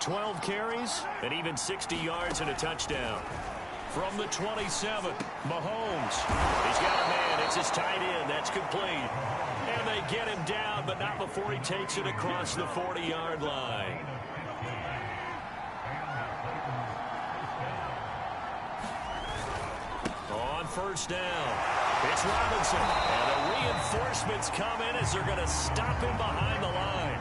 12 carries and even 60 yards and a touchdown. From the 27, Mahomes. He's got a man. It's his tight end. That's complete. And they get him down, but not before he takes it across the 40-yard line. On first down, it's Robinson. And the reinforcements come in as they're going to stop him behind the line.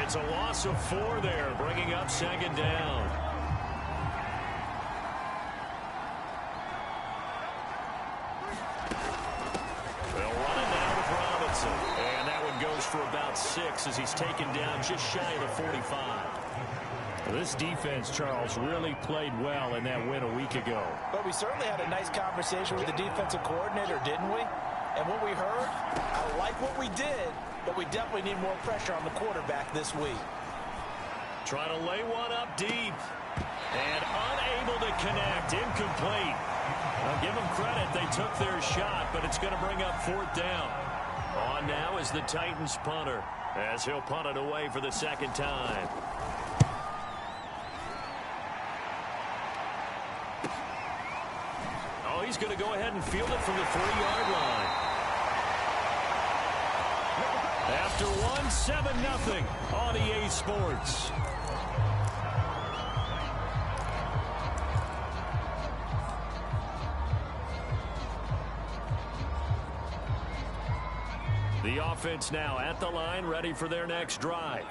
It's a loss of 4 there, bringing up second down. They'll run it now with Robinson. And that one goes for about 6 as he's taken down just shy of the 45. This defense, Charles, really played well in that win a week ago. But we certainly had a nice conversation with the defensive coordinator, didn't we? And what we heard, I like what we did, but we definitely need more pressure on the quarterback this week. Trying to lay one up deep. And unable to connect. Incomplete. I'll give them credit. They took their shot, but it's going to bring up 4th down. On now is the Titans punter, as he'll punt it away for the second time. He's going to go ahead and field it from the 3-yard line. After one, 7-0 on EA Sports. The offense now at the line, ready for their next drive.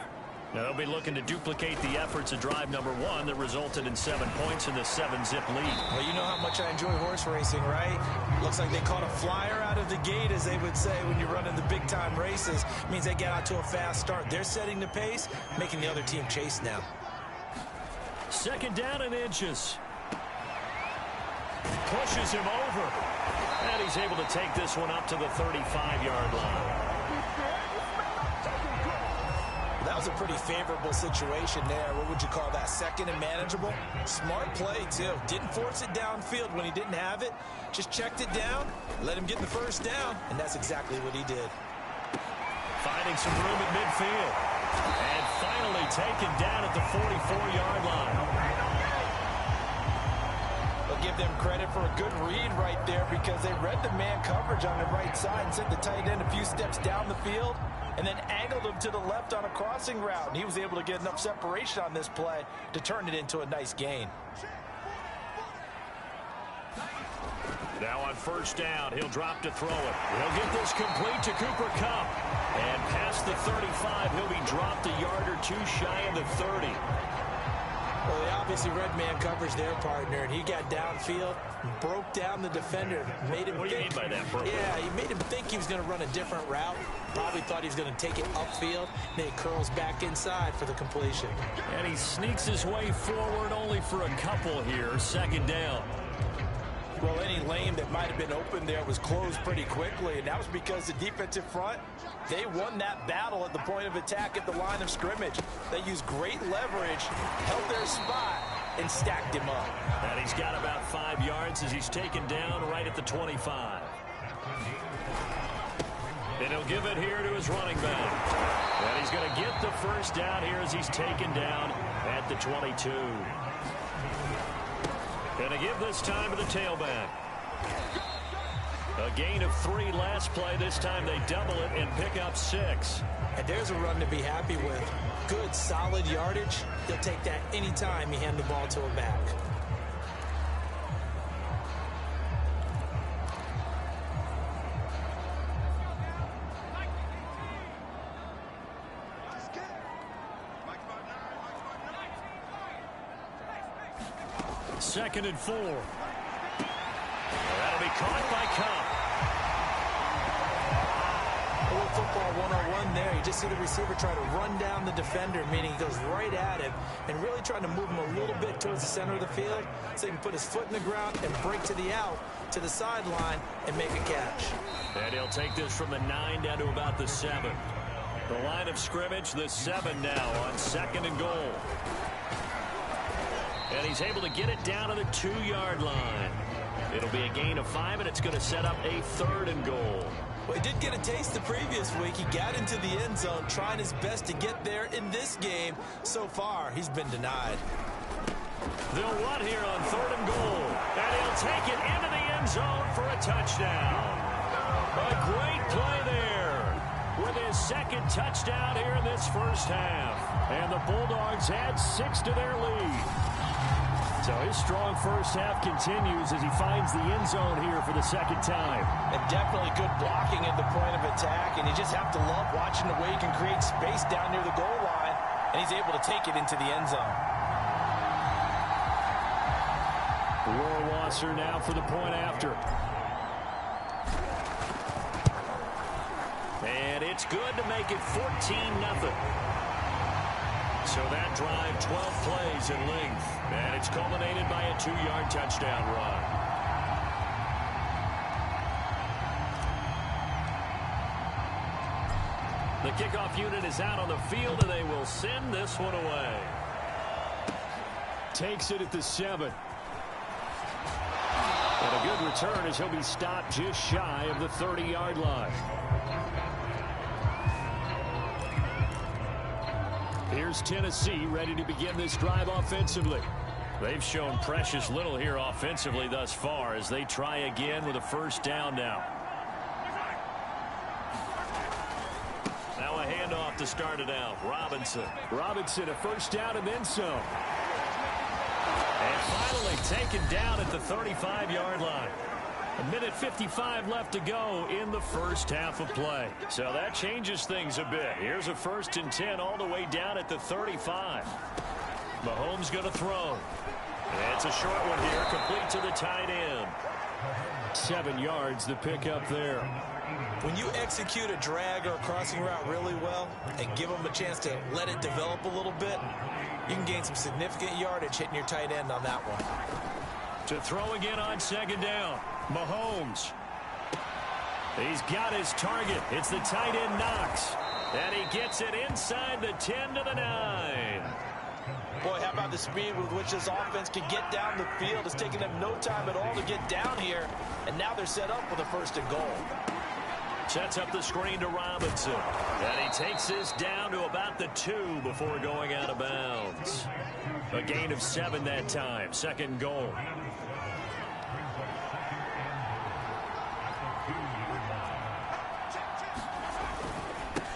Now they'll be looking to duplicate the efforts of drive number 1 that resulted in 7 points in the 7-zip lead. Well, you know how much I enjoy horse racing, right? Looks like they caught a flyer out of the gate, as they would say when you're running the big-time races. It means they get out to a fast start. They're setting the pace, making the other team chase now. Second down and inches. Pushes him over. And he's able to take this one up to the 35-yard line. That was a pretty favorable situation there. What would you call that? Second and manageable? Smart play, too. Didn't force it downfield when he didn't have it. Just checked it down, let him get the first down, and that's exactly what he did. Finding some room at midfield. And finally taken down at the 44-yard line. But give them credit for a good read right there because they read the man coverage on the right side and sent the tight end a few steps down the field and then angled him to the left on a crossing route. And he was able to get enough separation on this play to turn it into a nice gain. Now on first down, he'll drop to throw it. He'll get this complete to Cooper Kupp. And past the 35, he'll be dropped a yard or two shy of the 30. Well, they obviously read man coverage their partner, and he got downfield, broke down the defender, made him What do you mean by that, bro? Yeah, he made him think he was going to run a different route. Probably thought he was going to take it upfield. Then he curls back inside for the completion. And he sneaks his way forward only for a couple here. Second down. Well, any lane that might have been open there was closed pretty quickly, and that was because the defensive front, they won that battle at the point of attack at the line of scrimmage. They used great leverage, held their spot, and stacked him up. And he's got about 5 yards as he's taken down right at the 25. And he'll give it here to his running back. And he's going to get the first down here as he's taken down at the 22. Going to give this time to the tailback. A gain of 3 last play. This time they double it and pick up 6. And there's a run to be happy with. Good, solid yardage. He'll take that anytime you hand the ball to him back. Second and 4. That'll be caught by Kupp. A little football 101 there. You just see the receiver try to run down the defender, meaning he goes right at him and really trying to move him a little bit towards the center of the field so he can put his foot in the ground and break to the out, to the sideline, and make a catch. And he'll take this from the 9 down to about the 7. The line of scrimmage, the 7 now on second and goal. And he's able to get it down to the 2-yard line. It'll be a gain of 5, and it's going to set up a 3rd and goal. Well, he did get a taste the previous week. He got into the end zone, trying his best to get there in this game. So far, he's been denied. They'll run here on 3rd and goal. And he'll take it into the end zone for a touchdown. A great play there with his second touchdown here in this first half. And the Bulldogs add 6 to their lead. So his strong first half continues as he finds the end zone here for the second time. And definitely good blocking at the point of attack, and you just have to love watching the way he can create space down near the goal line, and he's able to take it into the end zone. Rohrwasser now for the point after. And it's good to make it 14-0. So that drive, 12 plays in length. And it's culminated by a 2-yard touchdown run. The kickoff unit is out on the field, and they will send this one away. Takes it at the 7. And a good return as he'll be stopped just shy of the 30-yard line. Here's Tennessee ready to begin this drive offensively. They've shown precious little here offensively thus far as they try again with a first down now. Now a handoff to start it out. Robinson, a first down and then some. And finally taken down at the 35-yard line. 1:55 left to go in the first half of play. So that changes things a bit. Here's a 1st and 10 all the way down at the 35. Mahomes going to throw. It's a short one here, complete to the tight end. 7 yards the pickup there. When you execute a drag or a crossing route really well and give them a chance to let it develop a little bit, you can gain some significant yardage hitting your tight end on that one. To throw again on second down. Mahomes. He's got his target. It's the tight end Knox. And he gets it inside the 10 to the 9. Boy, how about the speed with which this offense can get down the field? It's taking them no time at all to get down here. And now they're set up with a 1st and goal. Sets up the screen to Robinson. And he takes this down to about the 2 before going out of bounds. A gain of 7 that time. 2nd goal.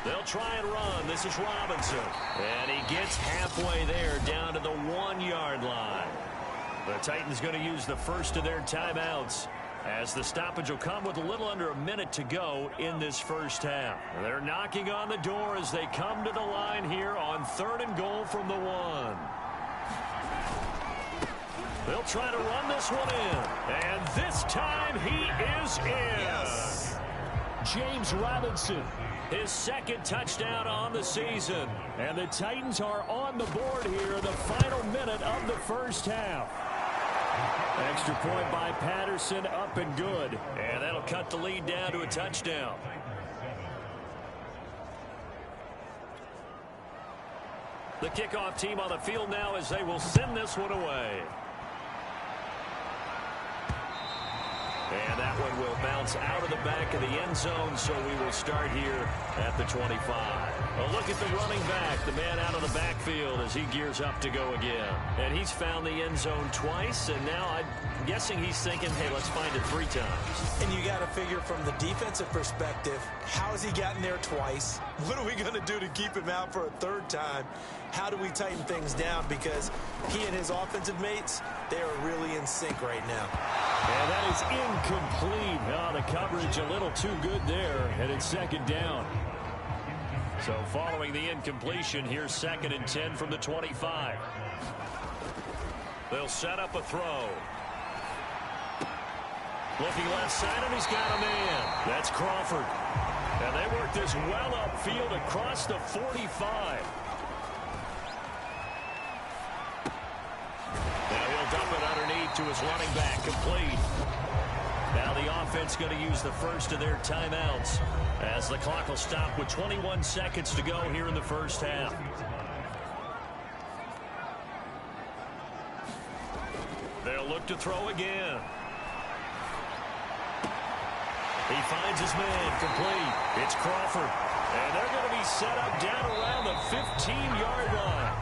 They'll try and run. This is Robinson. And he gets halfway there down to the 1-yard line. The Titans going to use the first of their timeouts, as the stoppage will come with a little under a minute to go in this first half. They're knocking on the door as they come to the line here on 3rd and goal from the 1. They'll try to run this one in. And this time he is in. Yes. James Robinson, his 2nd touchdown on the season. And the Titans are on the board here in the final minute of the first half. Extra point by Patterson, up and good. And that'll cut the lead down to a touchdown. The kickoff team on the field now as they will send this one away. And that one will bounce out of the back of the end zone, so we will start here at the 25. A look at the running back, the man out of the backfield as he gears up to go again. And he's found the end zone twice, and now I'm guessing he's thinking, hey, let's find it 3 times. And you got to figure from the defensive perspective, how has he gotten there twice? What are we going to do to keep him out for a 3rd time? How do we tighten things down? Because he and his offensive mates, they are really in sync right now. And that is incomplete. Oh, the coverage a little too good there, and it's 2nd down. So following the incompletion, here's 2nd and 10 from the 25. They'll set up a throw. Looking left side, and he's got a man. That's Crawford. And they work this well upfield across the 45. Now he'll dump it underneath to his running back, complete. Now the offense going to use the first of their timeouts as the clock will stop with 21 seconds to go here in the first half. They'll look to throw again. He finds his man, complete. It's Crawford. And they're going to be set up down around the 15-yard line.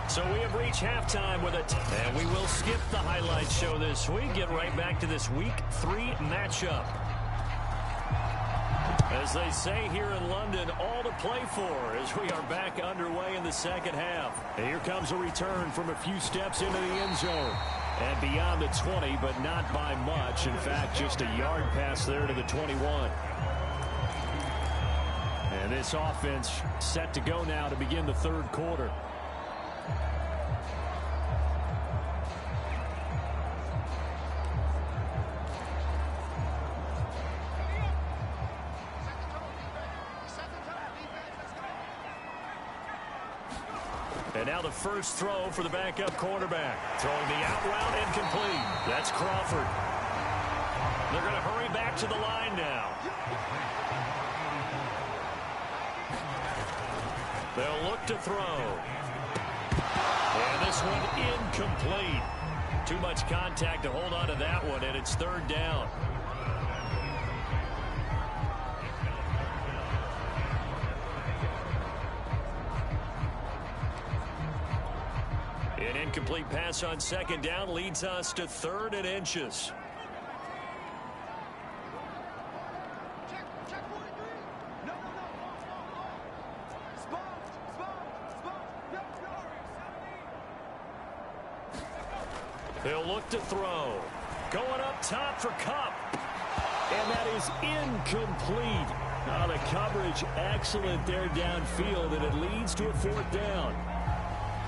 So we have reached halftime with it. And we will skip the highlight show this week. Get right back to this Week 3 matchup. As they say here in London, all to play for as we are back underway in the second half. And here comes a return from a few steps into the end zone. And beyond the 20, but not by much. In fact, just a yard pass there to the 21. And this offense set to go now to begin the 3rd quarter. And now the first throw for the backup quarterback. Throwing the out route, incomplete. That's Crawford. They're going to hurry back to the line now. They'll look to throw. And this one incomplete. Too much contact to hold on to that one, and it's 3rd down. An incomplete pass on 2nd down leads us to 3rd and inches. They'll look to throw. Going up top for Kupp. And that is incomplete. Oh, the coverage excellent there downfield, and it leads to a 4th down.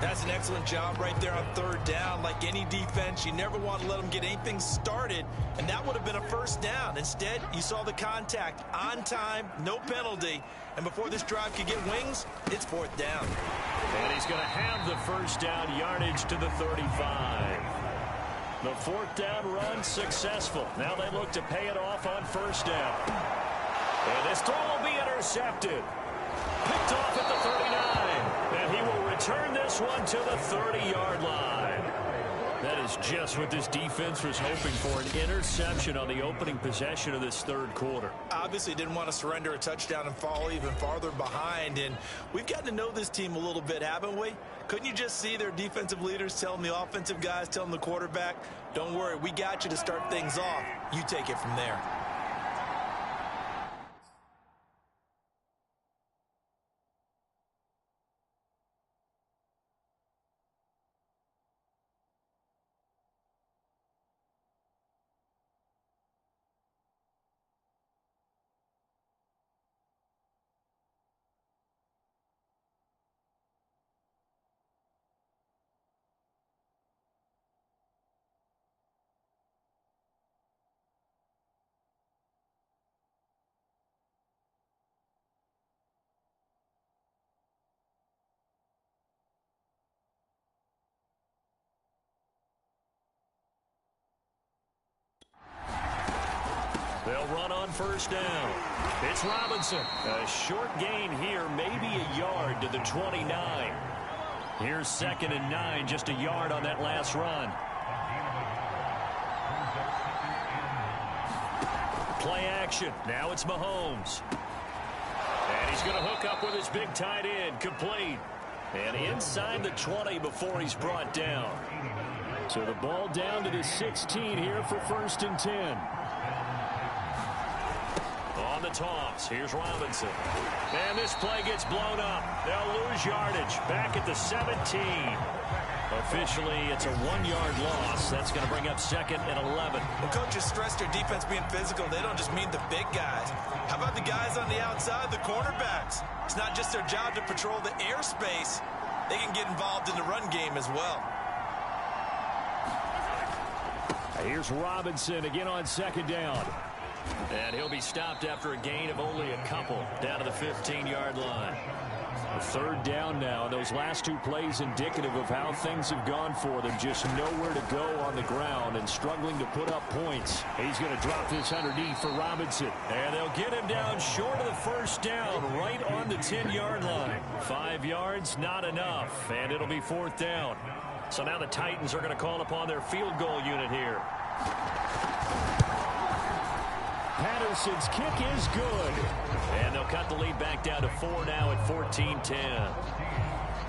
That's an excellent job right there on 3rd down. Like any defense, you never want to let them get anything started, and that would have been a 1st down. Instead, you saw the contact on time, no penalty, and before this drive could get wings, it's 4th down. And he's going to have the 1st down yardage to the 35. The 4th down run successful. Now they look to pay it off on 1st down. And this throw will be intercepted. Picked off at the 39. And he will return this one to the 30-yard line. That is just what this defense was hoping for, an interception on the opening possession of this 3rd quarter. Obviously didn't want to surrender a touchdown and fall even farther behind, and we've gotten to know this team a little bit, haven't we? Couldn't you just see their defensive leaders telling the offensive guys, telling the quarterback, don't worry, we got you to start things off. You take it from there. They'll run on first down. It's Robinson. A short gain here, maybe a yard to the 29. Here's 2nd and 9, just a yard on that last run. Play action. Now it's Mahomes. And he's going to hook up with his big tight end, complete. And inside the 20 before he's brought down. So the ball down to the 16 here for 1st and 10. On the toss, here's Robinson. And this play gets blown up. They'll lose yardage. Back at the 17. Officially, it's a 1-yard loss. That's going to bring up 2nd and 11. Well, coaches stress their defense being physical. They don't just mean the big guys. How about the guys on the outside, the cornerbacks? It's not just their job to patrol the airspace. They can get involved in the run game as well. Here's Robinson again on 2nd down. And he'll be stopped after a gain of only a couple down to the 15-yard line. A 3rd down now. Those last 2 plays indicative of how things have gone for them. Just nowhere to go on the ground and struggling to put up points. He's going to drop this underneath for Robinson. And they'll get him down short of the 1st down, right on the 10-yard line. 5 yards, not enough. And it'll be 4th down. So now the Titans are going to call upon their field goal unit here. Patterson's kick is good. And they'll cut the lead back down to 4 now at 14-10.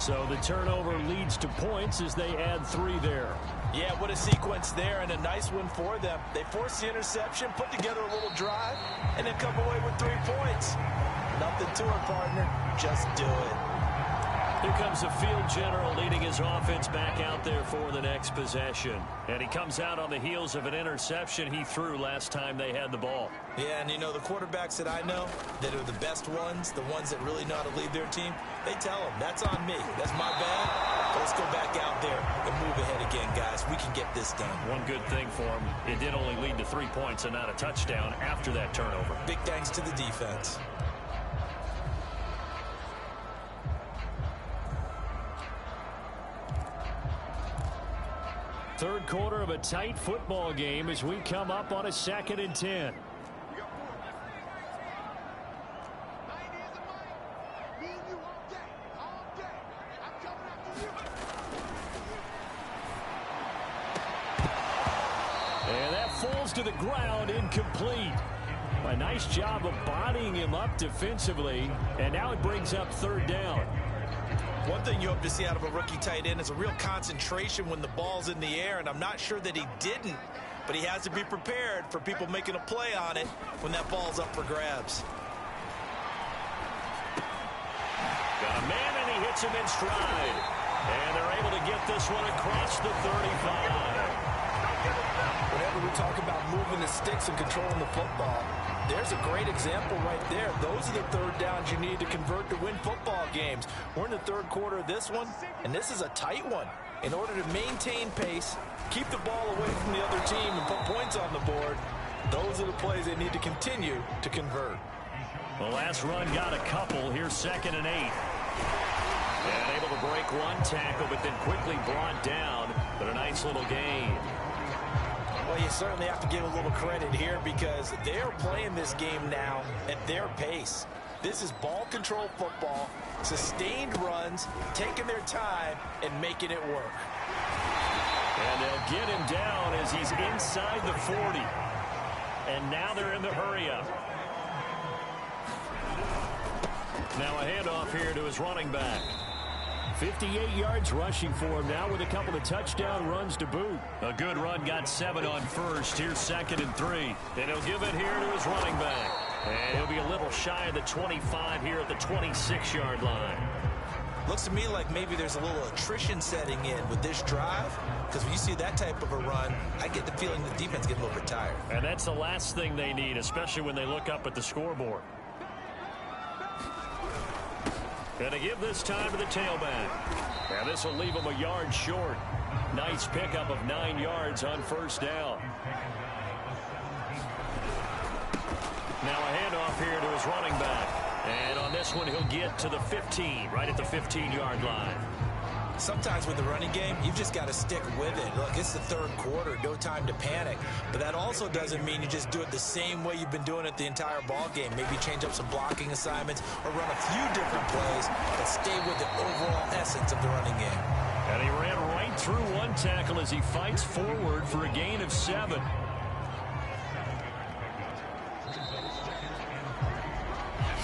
So the turnover leads to points as they add 3 there. Yeah, what a sequence there, and a nice one for them. They force the interception, put together a little drive, and then come away with 3 points. Nothing to it, partner. Just do it. Here comes the field general leading his offense back out there for the next possession. And he comes out on the heels of an interception he threw last time they had the ball. Yeah, and you know, the quarterbacks that I know that are the best ones, the ones that really know how to lead their team, they tell them, that's on me. That's my bad. Let's go back out there and move ahead again, guys. We can get this done. One good thing for him, it did only lead to 3 points and not a touchdown after that turnover. Big thanks to the defense. Third quarter of a tight football game as we come up on a 2nd and 10. And that falls to the ground, incomplete. A nice job of bodying him up defensively, and now it brings up 3rd down. One thing you hope to see out of a rookie tight end is a real concentration when the ball's in the air, and I'm not sure that he didn't, but he has to be prepared for people making a play on it when that ball's up for grabs. Got a man, and he hits him in stride. And they're able to get this one across the 35. Whenever we talk about moving the sticks and controlling the football, there's a great example right there. Those are the 3rd downs you need to convert to win football games. We're in the 3rd quarter of this one, and this is a tight one. In order to maintain pace, keep the ball away from the other team, and put points on the board, those are the plays they need to continue to convert. The last run got a couple. Here's 2nd and 8. And able to break 1 tackle, but then quickly brought down. But a nice little gain. Well, you certainly have to give a little credit here because they're playing this game now at their pace. This is ball control football, sustained runs, taking their time, and making it work. And they'll get him down as he's inside the 40. And now they're in the hurry-up. Now a handoff here to his running back. 58 yards rushing for him now with a couple of touchdown runs to boot. A good run, got 7 on first. Here's 2nd and 3. And he'll give it here to his running back. And he'll be a little shy of the 25 here at the 26-yard line. Looks to me like maybe there's a little attrition setting in with this drive, because when you see that type of a run, I get the feeling the defense gets a little bit tired. And that's the last thing they need, especially when they look up at the scoreboard. Gonna give this time to the tailback. And this will leave him a yard short. Nice pickup of 9 yards on first down. Now a handoff here to his running back. And on this one, he'll get to the 15, right at the 15-yard line. Sometimes with the running game, you've just got to stick with it. Look, it's the third quarter, no time to panic. But that also doesn't mean you just do it the same way you've been doing it the entire ball game. Maybe change up some blocking assignments or run a few different plays, but stay with the overall essence of the running game. And he ran right through one tackle as he fights forward for a gain of 7.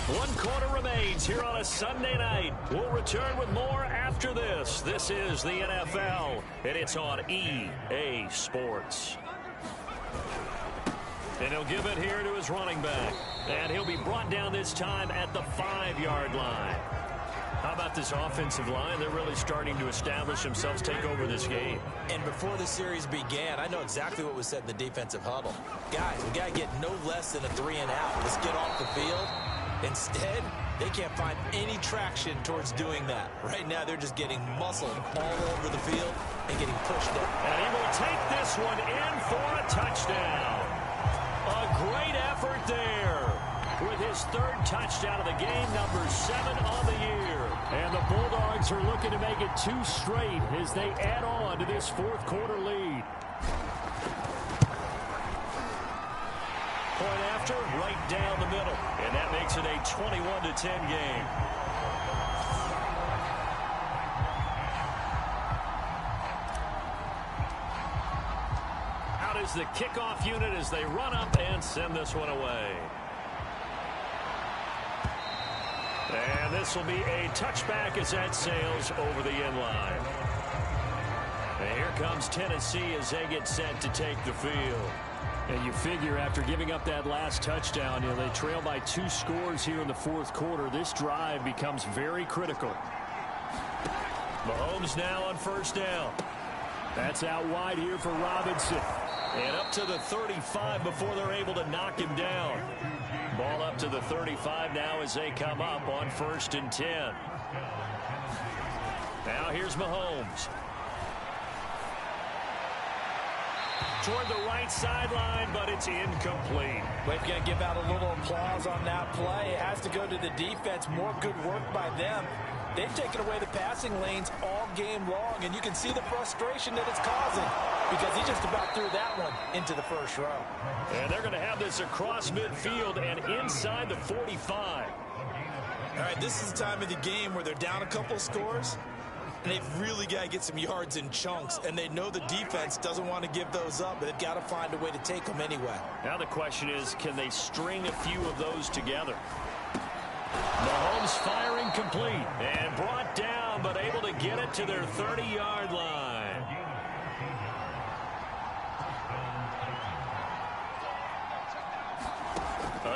One quarter remains here on a Sunday night. We'll return with more after this. This is the NFL, and it's on EA Sports. And he'll give it here to his running back. And he'll be brought down this time at the 5-yard line. How about this offensive line? They're really starting to establish themselves, take over this game. And before the series began, I know exactly what was said in the defensive huddle. Guys, we got to get no less than a 3-and-out. Let's get off the field. Instead, they can't find any traction towards doing that. Right now, they're just getting muscled all over the field and getting pushed down. And he will take this one in for a touchdown. A great effort there with his third touchdown of the game, number 7 on the year. And the Bulldogs are looking to make it 2 straight as they add on to this fourth quarter lead. Point after, right down the middle. And that makes it a 21-10 game. Out is the kickoff unit as they run up and send this one away. And this will be a touchback as that sails over the end line. And here comes Tennessee as they get set to take the field. And you figure after giving up that last touchdown, they trail by 2 scores here in the fourth quarter. This drive becomes very critical. Mahomes now on first down. That's out wide here for Robinson. And up to the 35 before they're able to knock him down. Ball up to the 35 now as they come up on 1st and 10. Now here's Mahomes. Toward the right sideline, but it's incomplete. We've got to give out a little applause on that play. It has to go to the defense. More good work by them. They've taken away the passing lanes all game long, and you can see the frustration that it's causing because he just about threw that one into the first row. And they're going to have this across midfield and inside the 45. All right, this is the time of the game where they're down a couple scores, and they've really got to get some yards in chunks, and they know the defense doesn't want to give those up, but they've got to find a way to take them anyway. Now the question is, can they string a few of those together? Mahomes firing complete and brought down, but able to get it to their 30-yard line.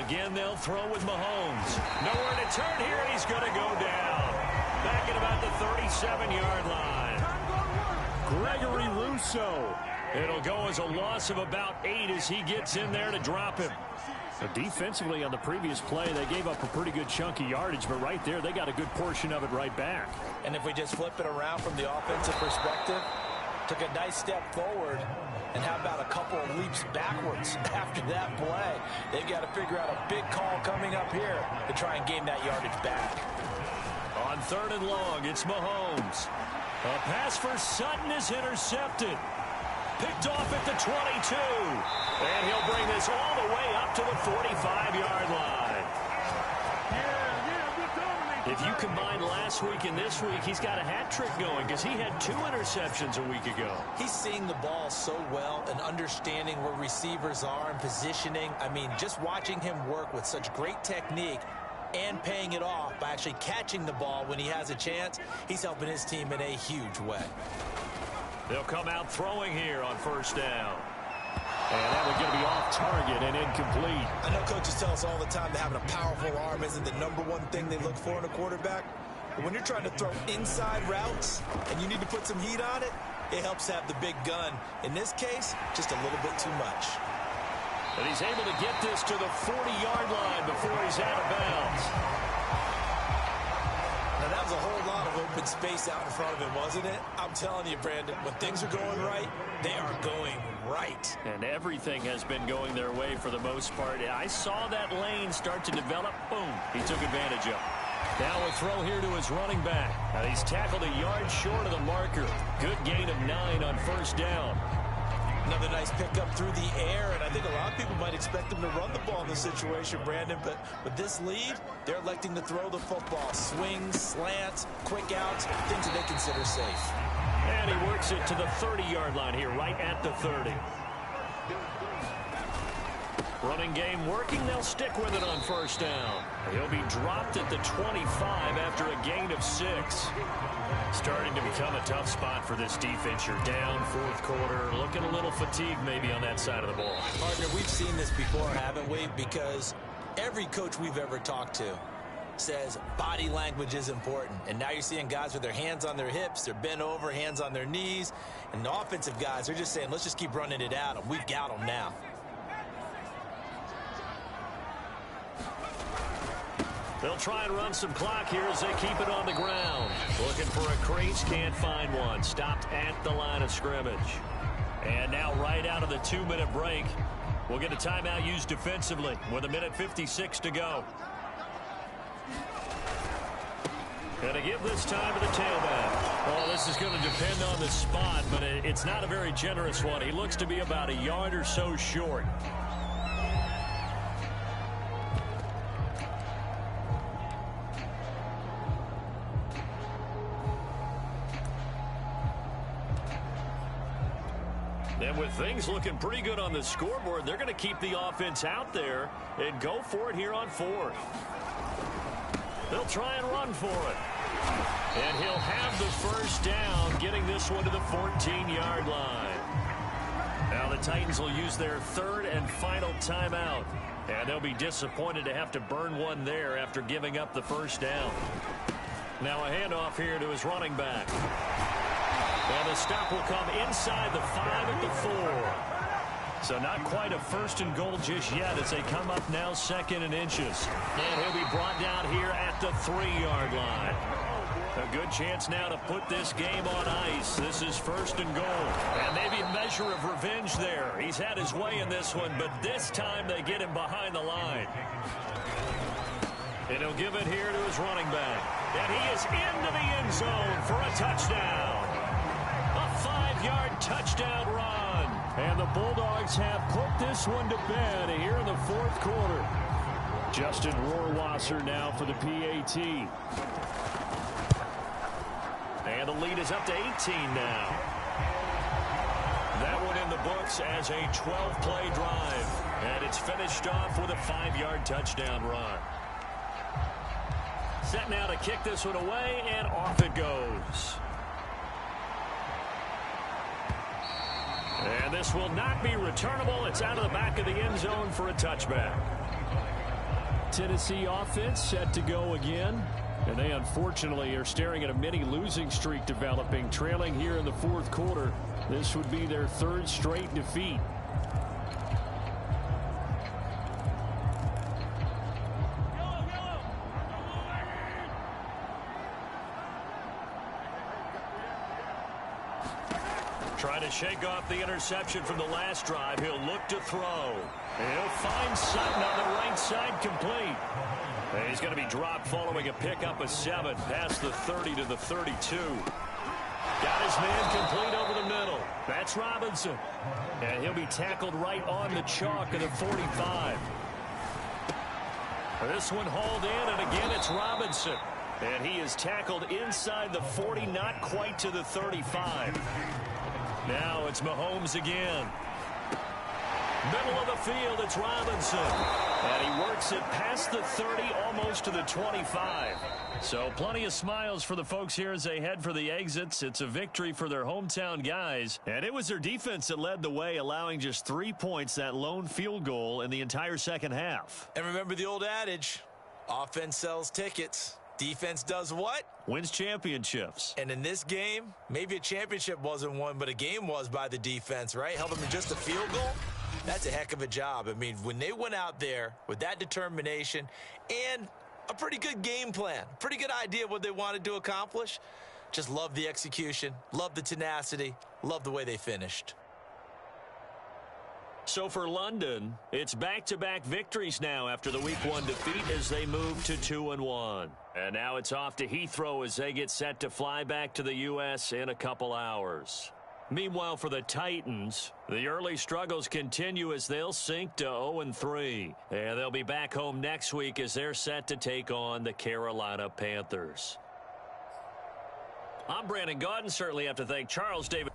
Again, they'll throw with Mahomes. Nowhere to turn here, and he's going to go down. Back at about the 37-yard line. Gregory Rousseau. It'll go as a loss of about 8 as he gets in there to drop him. Defensively on the previous play, they gave up a pretty good chunk of yardage, but right there, they got a good portion of it right back. And if we just flip it around from the offensive perspective, took a nice step forward, and how about a couple of leaps backwards after that play? They've got to figure out a big call coming up here to try and gain that yardage back. On 3rd and long, it's Mahomes. A pass for Sutton is intercepted. Picked off at the 22. And he'll bring this all the way up to the 45-yard line. If you combine last week and this week, he's got a hat trick going because he had 2 interceptions a week ago. He's seeing the ball so well and understanding where receivers are and positioning. I mean, just watching him work with such great technique and paying it off by actually catching the ball when he has a chance, he's helping his team in a huge way. They'll come out throwing here on 1st down. And that one's going to be off target and incomplete. I know coaches tell us all the time that having a powerful arm isn't the #1 thing they look for in a quarterback. But when you're trying to throw inside routes and you need to put some heat on it, it helps have the big gun. In this case, just a little bit too much. And he's able to get this to the 40-yard line before he's out of bounds. Now, that was a whole lot of open space out in front of him, wasn't it? I'm telling you, Brandon, when things are going right, they are going right. And everything has been going their way for the most part. I saw that lane start to develop. Boom. He took advantage of it. Now a throw here to his running back. Now he's tackled a yard short of the marker. Good gain of 9 on first down. Another nice pickup through the air, and I think a lot of people might expect him to run the ball in this situation, Brandon, but with this lead, they're electing to throw the football. Swings, slants, quick outs, things that they consider safe. And he works it to the 30-yard line here, right at the 30. Running game working. They'll stick with it on first down. He'll be dropped at the 25 after a gain of 6. Starting to become a tough spot for this defense. You're down fourth quarter. Looking a little fatigued maybe on that side of the ball. Partner, we've seen this before, haven't we? Because every coach we've ever talked to says body language is important. And now you're seeing guys with their hands on their hips, they're bent over, hands on their knees. And the offensive guys, they're just saying, let's just keep running it at them. We've got them now. They'll try and run some clock here as they keep it on the ground. Looking for a crease, can't find one. Stopped at the line of scrimmage. And now right out of the 2-minute break, we'll get a timeout used defensively with 1:56 to go. And to give this time to the tailback. Well, this is going to depend on the spot, but it's not a very generous one. He looks to be about a yard or so short. And with things looking pretty good on the scoreboard, they're going to keep the offense out there and go for it here on 4th. They'll try and run for it. And he'll have the first down, getting this one to the 14-yard line. Now the Titans will use their 3rd and final timeout. And they'll be disappointed to have to burn one there after giving up the first down. Now a handoff here to his running back. And the stop will come inside the 5 at the 4. So not quite a 1st and goal just yet as they come up now 2nd and inches. And he'll be brought down here at the 3-yard line. A good chance now to put this game on ice. This is 1st and goal. And maybe a measure of revenge there. He's had his way in this one, but this time they get him behind the line. And he'll give it here to his running back. And he is into the end zone for a touchdown. A 5-yard touchdown run. And the Bulldogs have put this one to bed here in the 4th quarter. Justin Rohrwasser now for the PAT. And the lead is up to 18 now. That one in the books as a 12-play drive. And it's finished off with a 5-yard touchdown run. Set now to kick this one away, and off it goes. And this will not be returnable. It's out of the back of the end zone for a touchback. Tennessee offense set to go again. And they unfortunately are staring at a mini losing streak developing, trailing here in the 4th quarter. This would be their 3rd straight defeat. Trying to shake off the interception from the last drive. He'll look to throw. He'll find Sutton on the right side, complete. And he's going to be dropped following a pickup of 7 past the 30 to the 32. Got his man complete over the middle. That's Robinson. And he'll be tackled right on the chalk of the 45. This one hauled in, and again it's Robinson. And he is tackled inside the 40, not quite to the 35. Now it's Mahomes again. Middle of the field, it's Robinson. And he works it past the 30, almost to the 25. So plenty of smiles for the folks here as they head for the exits. It's a victory for their hometown guys. And it was their defense that led the way, allowing just 3 points, that lone field goal in the entire second half. And remember the old adage, offense sells tickets. Defense does what? Wins championships. And in this game, maybe a championship wasn't won, but a game was by the defense, right? Held them to just a field goal. That's a heck of a job. I mean, when they went out there with that determination and a pretty good game plan, pretty good idea of what they wanted to accomplish, just love the execution, love the tenacity, love the way they finished. So for London, it's back-to-back victories now after the Week 1 defeat as they move to 2-1. And now it's off to Heathrow as they get set to fly back to the U.S. in a couple hours. Meanwhile, for the Titans, the early struggles continue as they'll sink to 0-3. And they'll be back home next week as they're set to take on the Carolina Panthers. I'm Brandon Gaudin. Certainly have to thank Charles David.